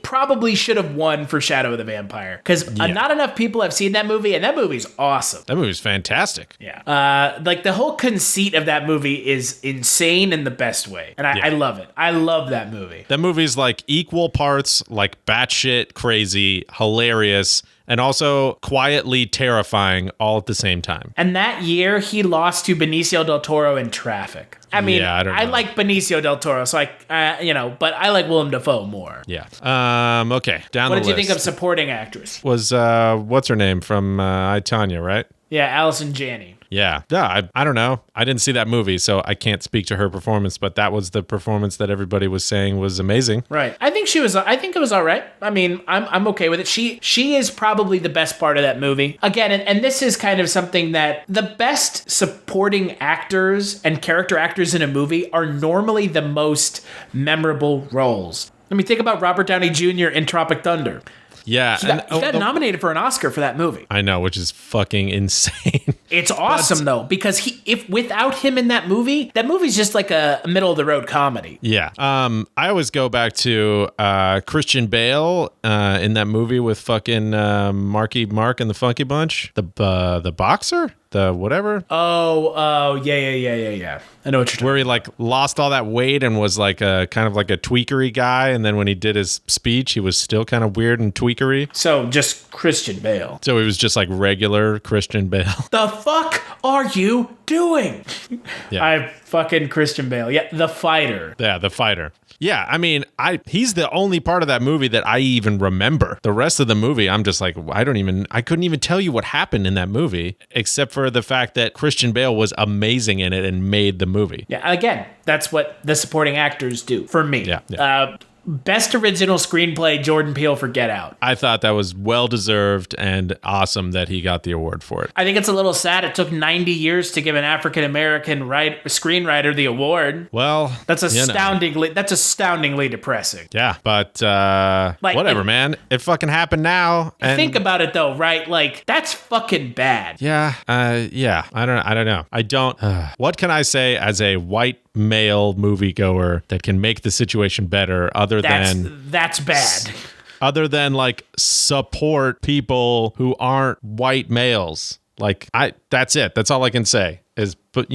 probably should have won for Shadow of the Vampire because not enough people have seen that movie, and that movie's awesome. That movie's fantastic. Yeah, like the whole conceit of that movie is insane in the best way, and I love it. I love that movie. That movie's like equal parts like batshit crazy, hilarious, and also quietly terrifying all at the same time. And that year, he lost to Benicio del Toro in Traffic. I mean, I like Benicio del Toro, so but I like Willem Dafoe more. Yeah. Okay. Down the list. What did you think of supporting actress? Was what's her name from I, Tonya, right? Yeah, Allison Janney. Yeah. I don't know. I didn't see that movie, so I can't speak to her performance, but that was the performance that everybody was saying was amazing. Right. I think it was all right. I mean, I'm okay with it. She is probably the best part of that movie. Again, and this is kind of something that the best supporting actors and character actors in a movie are normally the most memorable roles. I mean, think about Robert Downey Jr. in Tropic Thunder. Yeah. He got nominated for an Oscar for that movie. I know, which is fucking insane. It's awesome, though, because if without him in that movie's just like a middle-of-the-road comedy. Yeah. I always go back to Christian Bale in that movie with fucking Marky Mark and the Funky Bunch. The boxer? The whatever? Oh, yeah. I know what you're talking about. Where he like lost all that weight and was like a kind of like a tweakery guy, and then when he did his speech, he was still kind of weird and tweakery. So just Christian Bale. So he was just like regular Christian Bale. The fuck are you doing? Yeah. Fucking Christian Bale. Yeah, The Fighter. Yeah, The Fighter. Yeah, I mean, he's the only part of that movie that I even remember. The rest of the movie, I'm just like, I couldn't even tell you what happened in that movie, except for the fact that Christian Bale was amazing in it and made the movie. Yeah, again, that's what the supporting actors do for me. Yeah. Best original screenplay, Jordan Peele for Get Out. I thought that was well-deserved and awesome that he got the award for it. I think it's a little sad it took 90 years to give an African-American screenwriter the award. Well, that's astoundingly depressing. Yeah, but whatever, man. It fucking happened now. And think about it, though, right? Like, that's fucking bad. Yeah. I don't know. What can I say as a white male moviegoer that can make the situation better that's bad. Other than like support people who aren't white males. Like that's it. That's all I can say is, but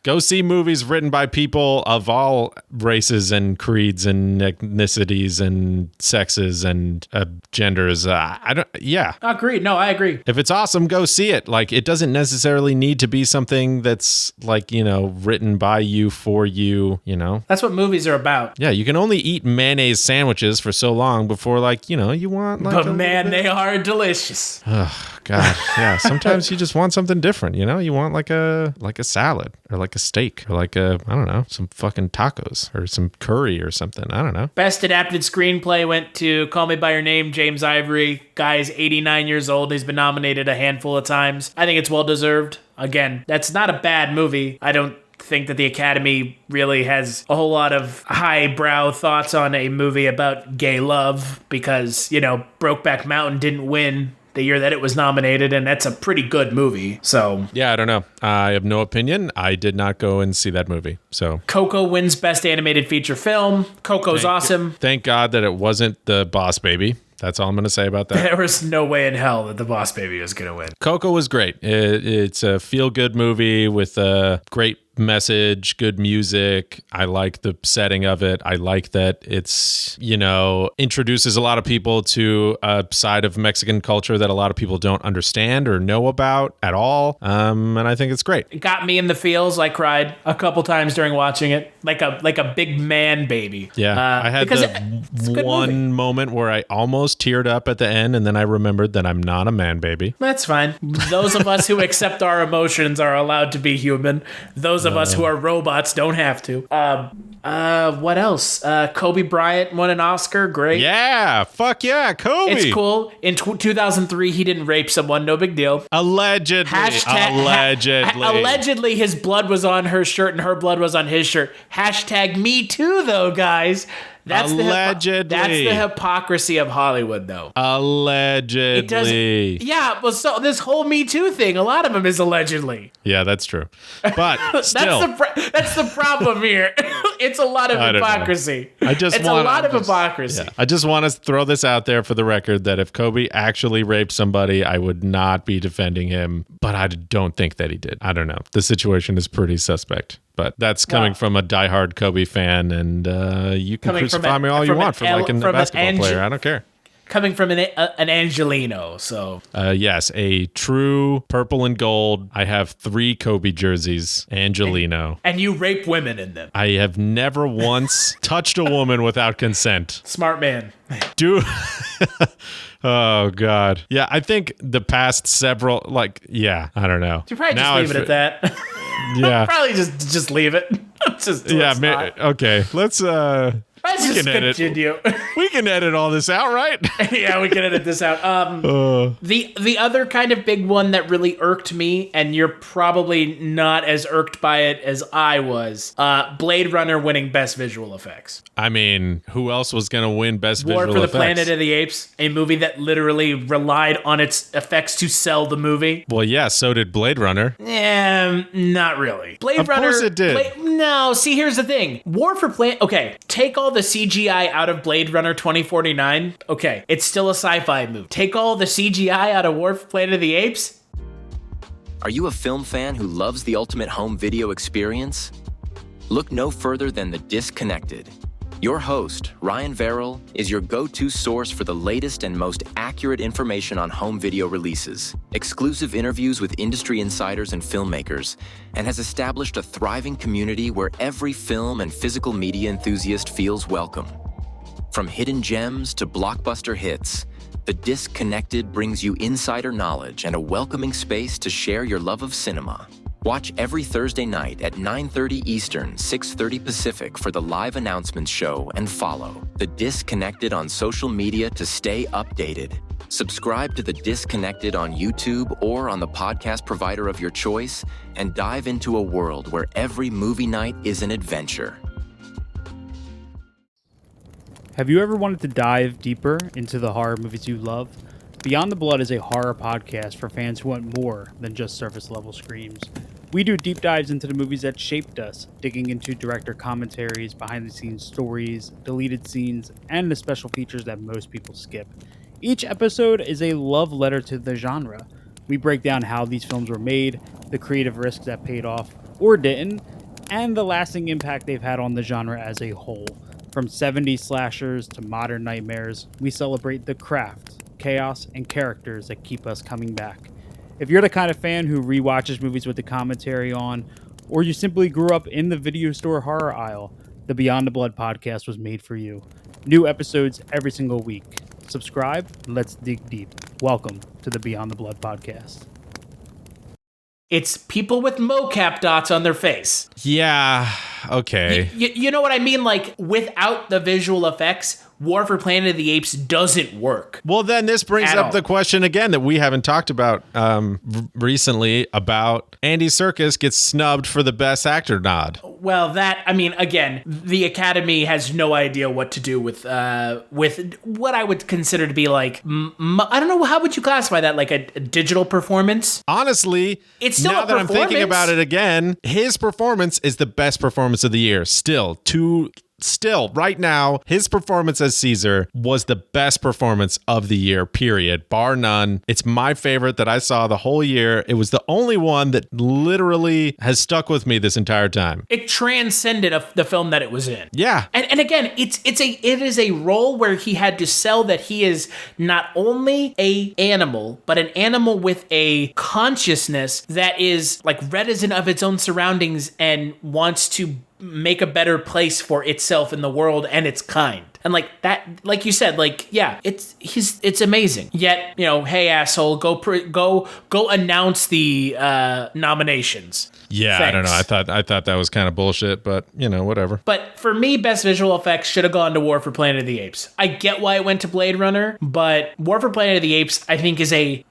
go see movies written by people of all races and creeds and ethnicities and sexes and genders. Agreed. No, I agree. If it's awesome, go see it. Like, it doesn't necessarily need to be something that's like, written by you for you, That's what movies are about. Yeah. You can only eat mayonnaise sandwiches for so long before you want like. But man, they are delicious. Oh God. Yeah. Sometimes you just want something different, You want like a salad or like a steak or like I don't know, some fucking tacos or some curry or something. I don't know. Best adapted screenplay went to Call Me by Your Name, James Ivory. Guy's 89 years old. He's been nominated a handful of times. I think it's well deserved. Again, that's not a bad movie. I don't think that the Academy really has a whole lot of highbrow thoughts on a movie about gay love because, Brokeback Mountain didn't win the year that it was nominated, and that's a pretty good movie. So yeah, I don't know. I have no opinion. I did not go and see that movie. So Coco wins Best Animated Feature Film. Coco's awesome. Thank God that it wasn't The Boss Baby. That's all I'm going to say about that. There was no way in hell that The Boss Baby was going to win. Coco was great. It's a feel-good movie with great message, good music. I like the setting of it. I like that it's, introduces a lot of people to a side of Mexican culture that a lot of people don't understand or know about at all. And I think it's great. It got me in the feels. I cried a couple times during watching it, like a big man baby. Yeah, I had the one moment where I almost teared up at the end, and then I remembered that I'm not a man baby. That's fine. Those of us who accept our emotions are allowed to be human. Those of us who are robots don't have to. What else? Kobe Bryant won an Oscar. Great. Yeah. Fuck yeah. Kobe. It's cool. In 2003, he didn't rape someone. No big deal. Allegedly. Allegedly, his blood was on her shirt and her blood was on his shirt. Hashtag me too, though, guys. That's allegedly. That's the hypocrisy of Hollywood, though. Allegedly. Yeah, well, so this whole Me Too thing, a lot of them is allegedly. Yeah, that's true. But still. that's the problem here. It's a lot of hypocrisy. It's a lot of hypocrisy. Yeah. I just want to throw this out there for the record that if Kobe actually raped somebody, I would not be defending him. But I don't think that he did. I don't know. The situation is pretty suspect. But that's coming from a diehard Kobe fan, and you can crucify me all you want for liking the basketball player. I don't care. Coming from an Angelino, so. Yes, a true purple and gold. I have 3 Kobe jerseys, Angelino. And you rape women in them. I have never once touched a woman without consent. Smart man. Dude. Oh, God. Yeah, I think the past several, I don't know. You probably just leave it at that. Yeah. Probably just leave it. Okay. Let's just continue. We can edit all this out, right? Yeah, we can edit this out. The other kind of big one that really irked me, and you're probably not as irked by it as I was, Blade Runner winning Best Visual Effects. I mean, who else was going to win Best Visual Effects? War for the Planet of the Apes, a movie that literally relied on its effects to sell the movie. Well, yeah, so did Blade Runner. Not really. Blade Runner. Of course it did. No, see, here's the thing. War for Planet... Okay, take all the CGI out of Blade Runner 2049. Okay, it's still a sci-fi movie. Take all the CGI out of War for Planet of the Apes. Are you a film fan who loves the ultimate home video experience? Look no further than The Disconnected. Your host, Ryan Verrill, is your go-to source for the latest and most accurate information on home video releases, exclusive interviews with industry insiders and filmmakers, and has established a thriving community where every film and physical media enthusiast feels welcome. From hidden gems to blockbuster hits, The Disconnected brings you insider knowledge and a welcoming space to share your love of cinema. Watch every Thursday night at 9:30 Eastern, 6:30 Pacific for the live announcements show and follow The Disconnected on social media to stay updated. Subscribe to The Disconnected on YouTube or on the podcast provider of your choice and dive into a world where every movie night is an adventure. Have you ever wanted to dive deeper into the horror movies you love? Beyond the Blood is a horror podcast for fans who want more than just surface-level screams. We do deep dives into the movies that shaped us, digging into director commentaries, behind-the-scenes stories, deleted scenes, and the special features that most people skip. Each episode is a love letter to the genre. We break down how these films were made, the creative risks that paid off or didn't, and the lasting impact they've had on the genre as a whole. From 70s slashers to modern nightmares, we celebrate the craft, chaos, and characters that keep us coming back. If you're the kind of fan who rewatches movies with the commentary on, or you simply grew up in the video store horror aisle, the Beyond the Blood podcast was made for you. New episodes every single week. Subscribe, let's dig deep. Welcome to the Beyond the Blood podcast. It's people with mocap dots on their face. Yeah, okay. You know what I mean? Like, without the visual effects, War for Planet of the Apes doesn't work. Well, then this brings up the question again that we haven't talked about recently about Andy Serkis gets snubbed for the Best Actor nod. Well, again, the Academy has no idea what to do with what I would consider to be like, I don't know, how would you classify that? Like a digital performance? Honestly, it's still now that I'm thinking about it again, his performance is the best performance of the year. Still, to still, right now, his performance as Caesar was the best performance of the year, period, bar none. It's my favorite that I saw the whole year. It was the only one that literally has stuck with me this entire time. It transcended the film that it was in. Yeah. And again, it is a role where he had to sell that he is not only a animal, but an animal with a consciousness that is like reticent of its own surroundings and wants to make a better place for itself in the world and its kind. And like that, like you said, like, yeah, it's amazing. Yet, you know, hey asshole, go announce the nominations. Yeah, Thanks. I don't know. I thought that was kind of bullshit, but you know, whatever. But for me, best visual effects should have gone to War for Planet of the Apes. I get why it went to Blade Runner, but War for Planet of the Apes, I think, is a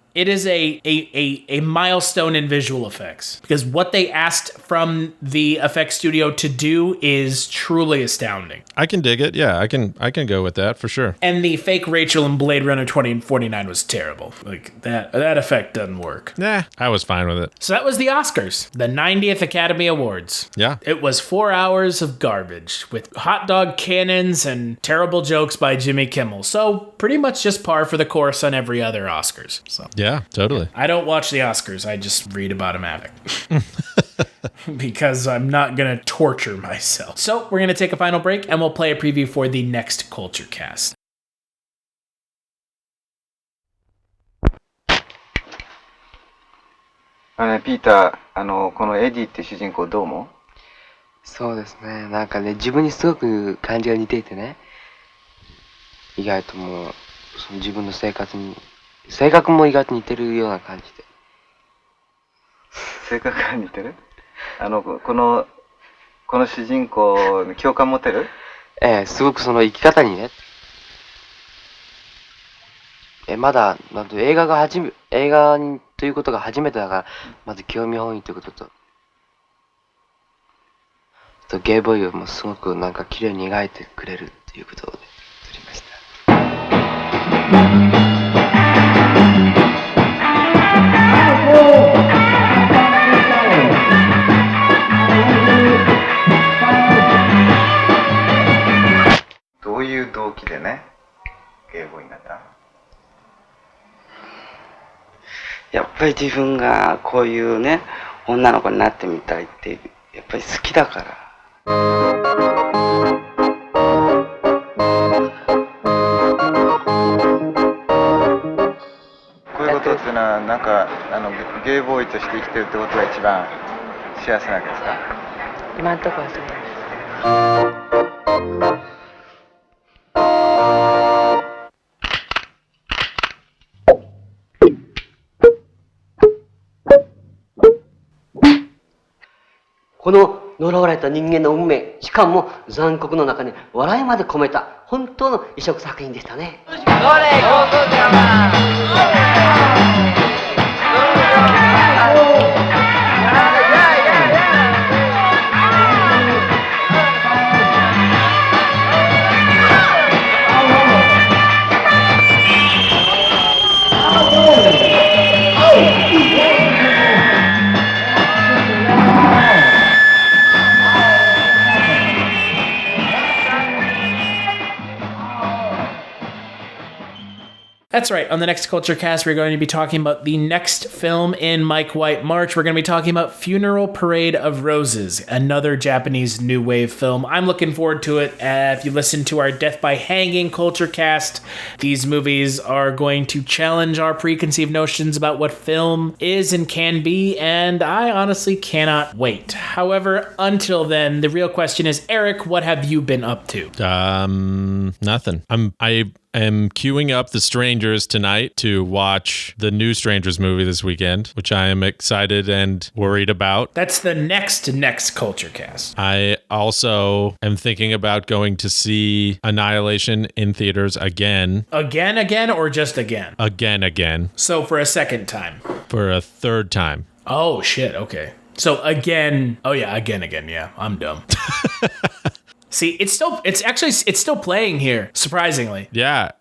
milestone in visual effects, because what they asked from the effects studio to do is truly astounding. I can dig it. Yeah, I can go with that for sure. And the fake Rachel in Blade Runner 2049 was terrible. Like that effect doesn't work. Nah, I was fine with it. So that was the Oscars, the 90th Academy Awards. Yeah. It was 4 hours of garbage with hot dog cannons and terrible jokes by Jimmy Kimmel. So pretty much just par for the course on every other Oscars. So yeah, totally. I don't watch the Oscars. I just read about them having. Because I'm not going to torture myself. So we're going to take a final break and we'll play a preview for the next Kulturecast. ピーター、このエディっていう主人公どう思う？そうですね。なんかね、自分にすごく感じが似ていてね。意外ともう、その自分の性格も意外と似てるような感じで。性格が似てる？この主人公に共感持てる？ええ、すごくその生き方にね。まだ、なんと映画にということが初めてだから、まず興味本位ということと、ゲイボーイをもすごくなんか綺麗に描いてくれるっていうことで撮りました。どういう動機でね、ゲイボーイになった？やっぱり自分がこういうね、女の子になってみたいってやっぱり好きだから。こういうことっていうのはなんかゲイボーイとして生きてるってことが一番幸せなわけですか？今のところはそうです。この呪われた人間の運命、しかも残酷の中に笑いまで込めた本当の異色作品でしたね。That's right. On the next Kulturecast, we're going to be talking about the next film in Mike White March. We're going to be talking about Funeral Parade of Roses, another Japanese new wave film. I'm looking forward to it. If you listen to our Death by Hanging Kulturecast, these movies are going to challenge our preconceived notions about what film is and can be, and I honestly cannot wait. However, until then, the real question is, Eric, what have you been up to? Nothing. I am queuing up The Strangers tonight to watch the new Strangers movie this weekend, which I am excited and worried about. That's the next Kulturecast. I also am thinking about going to see Annihilation in theaters again. Again, or just again? Again. So for a second time? For a third time. Oh, shit, okay. So again, yeah, I'm dumb. See, it's still playing here, surprisingly. Yeah,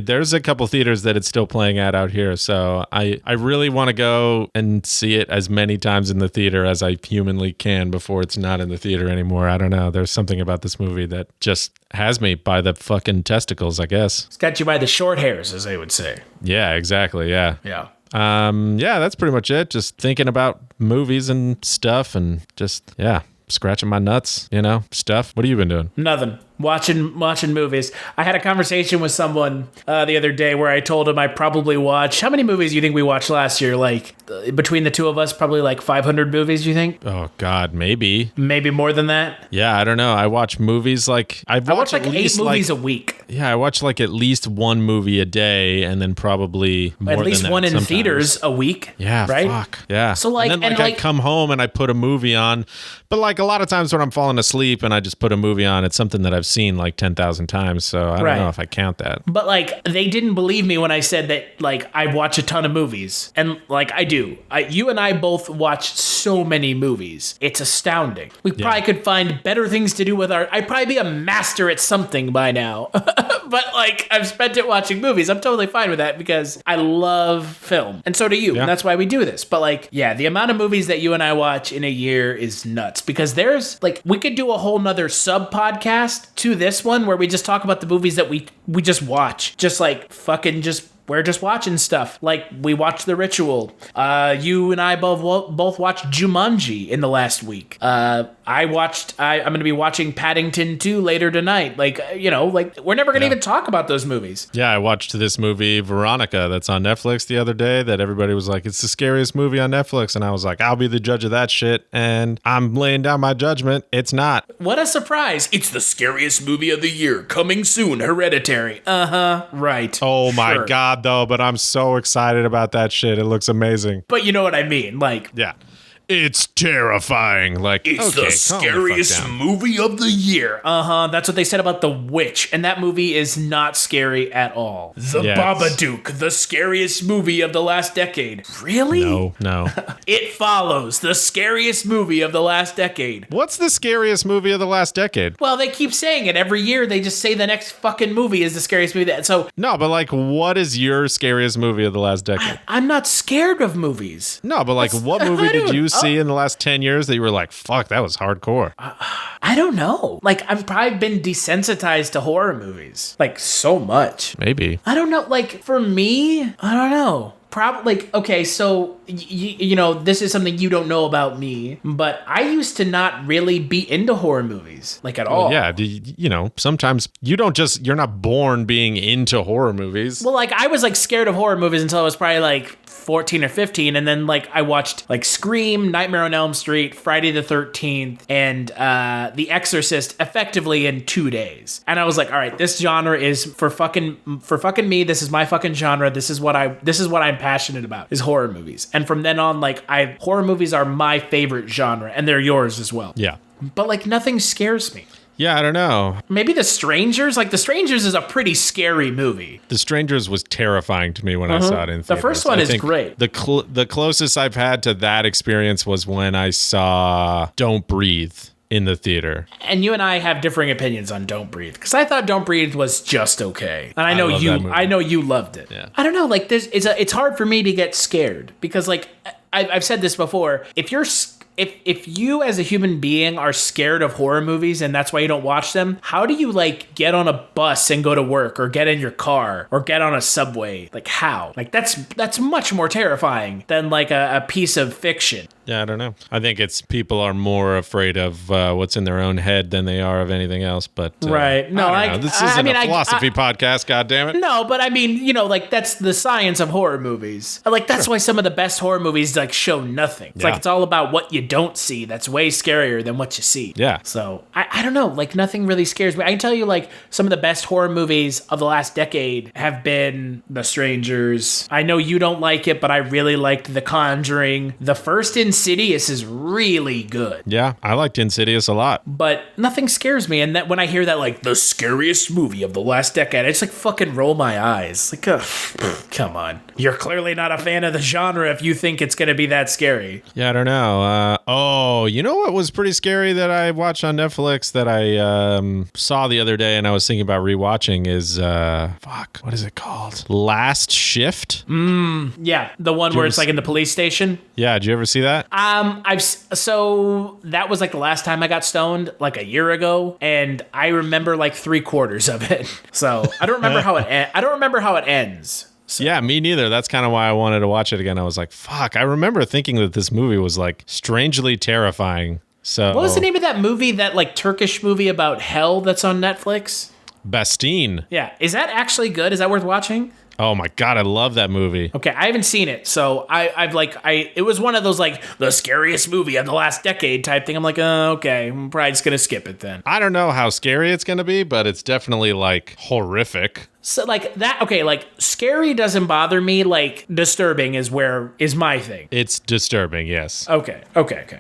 there's a couple theaters that it's still playing at out here, so I really want to go and see it as many times in the theater as I humanly can before it's not in the theater anymore. I don't know. There's something about this movie that just has me by the fucking testicles, I guess. It's got you by the short hairs, as they would say. Yeah, exactly. Yeah. Yeah. Yeah, that's pretty much it. Just thinking about movies and stuff and just, yeah, scratching my nuts, stuff. What have you been doing? Nothing. Watching movies. I had a conversation with someone the other day where I told him I probably watched... How many movies do you think we watched last year? Like, between the two of us, probably like 500 movies, you think? Oh, God, maybe. Maybe more than that? Yeah, I don't know. I watch movies like... I watch like 8 movies a week. Yeah, I watch like at least one movie a day and then probably more at least than that one in sometimes. theaters a week. Yeah, right? Fuck. Yeah. So like... And then I come home and I put a movie on. But like a lot of times when I'm falling asleep and I just put a movie on, it's something that I've seen like 10,000 times. So I don't know if I count that. But like, they didn't believe me when I said that like I watch a ton of movies. And like I do. You and I both watch so many movies. It's astounding. We probably could find better things to do with I'd probably be a master at something by now. But like, I've spent it watching movies. I'm totally fine with that because I love film. And so do you. Yeah. And that's why we do this. But like, yeah, the amount of movies that you and I watch in a year is nuts. Because there's like, we could do a whole nother sub podcast to this one where we just talk about the movies that we just watch. Just like fucking we're just watching stuff. Like, we watched The Ritual. You and I both watched Jumanji in the last week. I'm going to be watching Paddington 2 later tonight. Like, we're never going to even talk about those movies. Yeah, I watched this movie, Veronica, that's on Netflix the other day that everybody was like, it's the scariest movie on Netflix. And I was like, I'll be the judge of that shit. And I'm laying down my judgment. It's not. What a surprise. It's the scariest movie of the year. Coming soon, Hereditary. Uh-huh, right. Oh my God. Though, but I'm so excited about that shit. It looks amazing. But you know what I mean, like, yeah, it's terrifying. Like, it's the scariest movie of the year. That's what they said about The Witch, and that movie is not scary at all. The Babadook, the scariest movie of the last decade. Really? No. It Follows, the scariest movie of the last decade. What's the scariest movie of the last decade? Well, they keep saying it every year. They just say the next fucking movie is the scariest movie. So no, but like, what is your scariest movie of the last decade? I'm not scared of movies. No, but like, what movie did you see in the last 10 years that you were like, fuck, that was hardcore? I don't know. Like, I've probably been desensitized to horror movies. Like, so much. Maybe. I don't know. Like, for me, I don't know. Probably, like, okay, so, this is something you don't know about me, but I used to not really be into horror movies, like, at all. Yeah, sometimes you're not born being into horror movies. Well, like, I was, like, scared of horror movies until I was probably, like, 14 or 15, and then like I watched like Scream, Nightmare on Elm Street, Friday the 13th, and The Exorcist effectively in 2 days. And I was like, all right, this genre is for fucking me. This is my fucking genre. This is what I'm passionate about, is horror movies. And from then on, like horror movies are my favorite genre, and they're yours as well. Yeah. But like nothing scares me. Yeah, I don't know. Maybe The Strangers? Like, The Strangers is a pretty scary movie. The Strangers was terrifying to me when I saw it in theaters. The first one is great. The closest I've had to that experience was when I saw Don't Breathe in the theater. And you and I have differing opinions on Don't Breathe, because I thought Don't Breathe was just okay. And I know you loved it. Yeah. I don't know, like it's hard for me to get scared, because like I've said this before, if you as a human being are scared of horror movies and that's why you don't watch them, how do you like get on a bus and go to work, or get in your car, or get on a subway? Like, how? Like, that's much more terrifying than like a piece of fiction. Yeah, I don't know. I think it's people are more afraid of what's in their own head than they are of anything else. But right, no, I don't know. This isn't a philosophy podcast. God damn it. No, but I mean, like that's the science of horror movies. Like that's why some of the best horror movies like show nothing. It's like it's all about what you don't see. That's way scarier than what you see. Yeah. So I don't know. Like nothing really scares me. I can tell you like some of the best horror movies of the last decade have been The Strangers. I know you don't like it, but I really liked The Conjuring. The first Insidious is really good. Yeah, I liked Insidious a lot. But nothing scares me. And that when I hear that, like, the scariest movie of the last decade, I just, like, fucking roll my eyes. Like, come on. You're clearly not a fan of the genre if you think it's going to be that scary. Yeah, I don't know. Oh, you know what was pretty scary that I watched on Netflix that I saw the other day and I was thinking about rewatching is, what is it called? Last Shift? Yeah, the one where it's like in the police station. Yeah, did you ever see that? So that was like the last time I got stoned, like a year ago, and I remember like 3/4 of it. So I don't remember how it ends. So. Yeah, me neither. That's kind of why I wanted to watch it again. I was like, fuck, I remember thinking that this movie was like strangely terrifying. So what was the name of that movie, that like Turkish movie about hell that's on Netflix? Bastine. Yeah. Is that actually good? Is that worth watching? Oh my God, I love that movie. Okay, I haven't seen it, so it was one of those like the scariest movie of the last decade type thing. I'm like, okay, I'm probably just gonna skip it then. I don't know how scary it's gonna be, but it's definitely like horrific. So like that, okay, like scary doesn't bother me, like disturbing is my thing. It's disturbing, yes. Okay.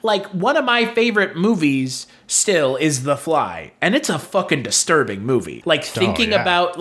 Like one of my favorite movies still is The Fly, and it's a fucking disturbing movie. Like thinking about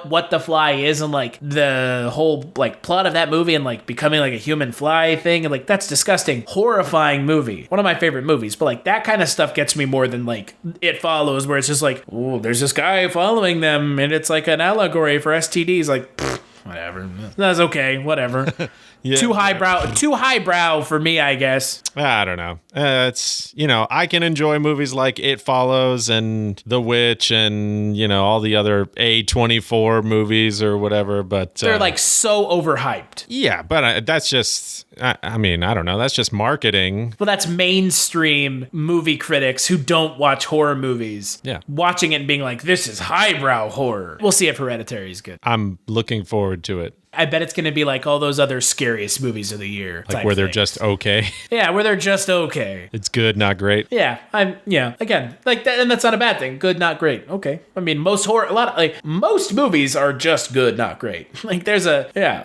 what The Fly is and like the whole like plot of that movie and like becoming like a human fly thing, and like that's disgusting, horrifying movie. One of my favorite movies, but like that kind of stuff gets me more than like It Follows, where it's just like, oh, there's this guy following them and it's like an allegory for STDs. Like, whatever. That's okay. Whatever. Yeah, too highbrow for me, I guess. I don't know. It's, I can enjoy movies like It Follows and The Witch and, all the other A24 movies or whatever, but they're like so overhyped. Yeah, but that's just, I don't know. That's just marketing. Well, that's mainstream movie critics who don't watch horror movies. Yeah. Watching it and being like, this is highbrow horror. We'll see if Hereditary is good. I'm looking forward to it. I bet it's going to be like all those other scariest movies of the year. Like where they're just okay. Yeah, where they're just okay. It's good, not great. Yeah, again, like that, and that's not a bad thing. Good, not great. Okay. I mean, most movies are just good, not great. Like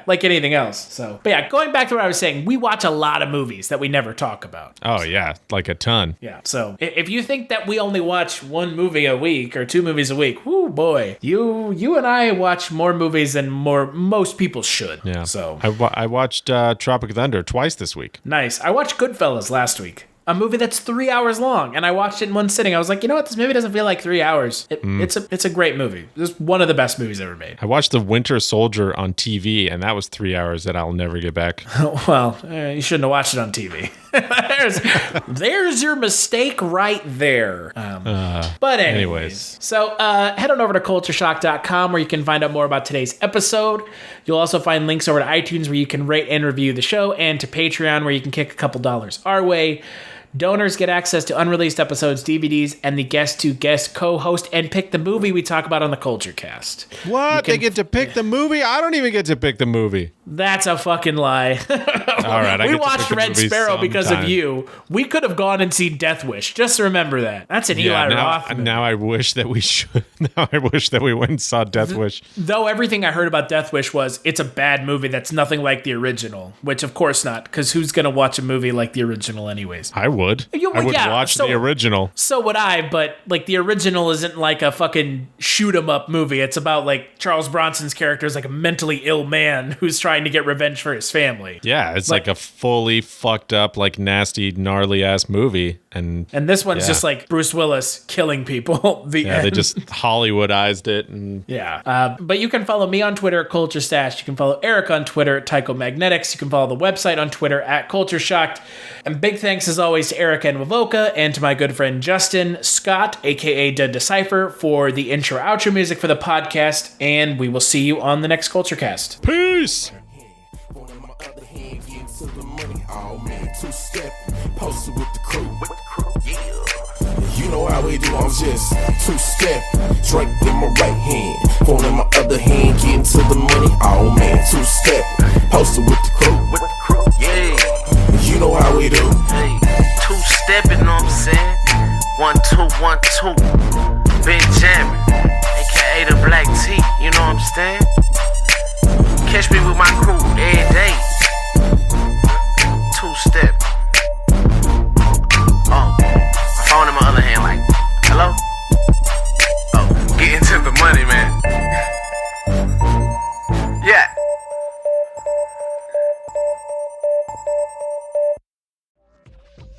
like anything else. So, but yeah, going back to what I was saying, we watch a lot of movies that we never talk about. Oh yeah, like a ton. Yeah. So if you think that we only watch one movie a week or two movies a week, whoo boy, you and I watch more movies than most people should. Yeah. So I watched Tropic Thunder twice this week. Nice. I watched Goodfellas last week. A movie that's 3 hours long, and I watched it in one sitting. I was like, you know what? This movie doesn't feel like 3 hours. It's a great movie. It's one of the best movies ever made. I watched The Winter Soldier on TV, and that was 3 hours that I'll never get back. Well, you shouldn't have watched it on TV. There's your mistake right there. But anyways. So head on over to cultureshock.com where you can find out more about today's episode. You'll also find links over to iTunes where you can rate and review the show, and to Patreon where you can kick a couple dollars our way. Donors get access to unreleased episodes, DVDs, and the guest co-host and pick the movie we talk about on the Kulturecast. What? They get to pick the movie? I don't even get to pick the movie. That's a fucking lie. All right, we watched Red Sparrow because of you. We could have gone and seen Death Wish. Just remember that. That's an Eli Roth movie. Now I wish that we should. Now I wish that we went and saw Death Wish. Though everything I heard about Death Wish was it's a bad movie that's nothing like the original, which of course not, because who's going to watch a movie like the original anyways? I would. I would watch the original. So would I, but like the original isn't like a fucking shoot 'em up movie. It's about like Charles Bronson's character is like a mentally ill man who's trying to get revenge for his family. Yeah, it's like a fully fucked up, like nasty, gnarly ass movie. And this one's just like Bruce Willis killing people. They just Hollywoodized it. And but you can follow me on Twitter at Culture Stash. You can follow Eric on Twitter at Tycho Magnetics. You can follow the website on Twitter at Culture Shocked. And big thanks as always to Eric and Wavoka and to my good friend Justin Scott, aka Dead Decipher, for the intro outro music for the podcast. And we will see you on the next Kulturecast. Peace. Posted with the crew, You know how we do, I'm just two-step, drink in my right hand, phone in my other hand, getting to the money, oh man, two-step, posted with the crew, You know how we do. Hey, two-step, you know what I'm saying? 1, 2, 1, 2, Benjamin, aka the Black T, you know what I'm saying? Catch me with my crew every day. Two-step. Phone in my other hand, like, hello? Oh, get into the money, man. Yeah.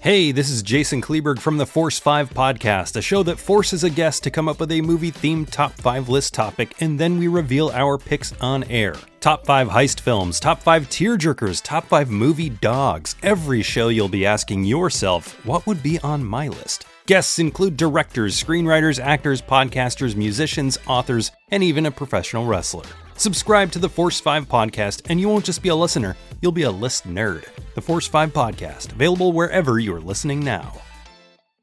Hey, this is Jason Kleberg from the Force 5 podcast, a show that forces a guest to come up with a movie-themed top 5 list topic, and then we reveal our picks on air. Top 5 heist films, top 5 tearjerkers, top 5 movie dogs. Every show you'll be asking yourself, what would be on my list? Guests include directors, screenwriters, actors, podcasters, musicians, authors, and even a professional wrestler. Subscribe to the Force 5 podcast, and you won't just be a listener, you'll be a list nerd. The Force 5 podcast, available wherever you're listening now.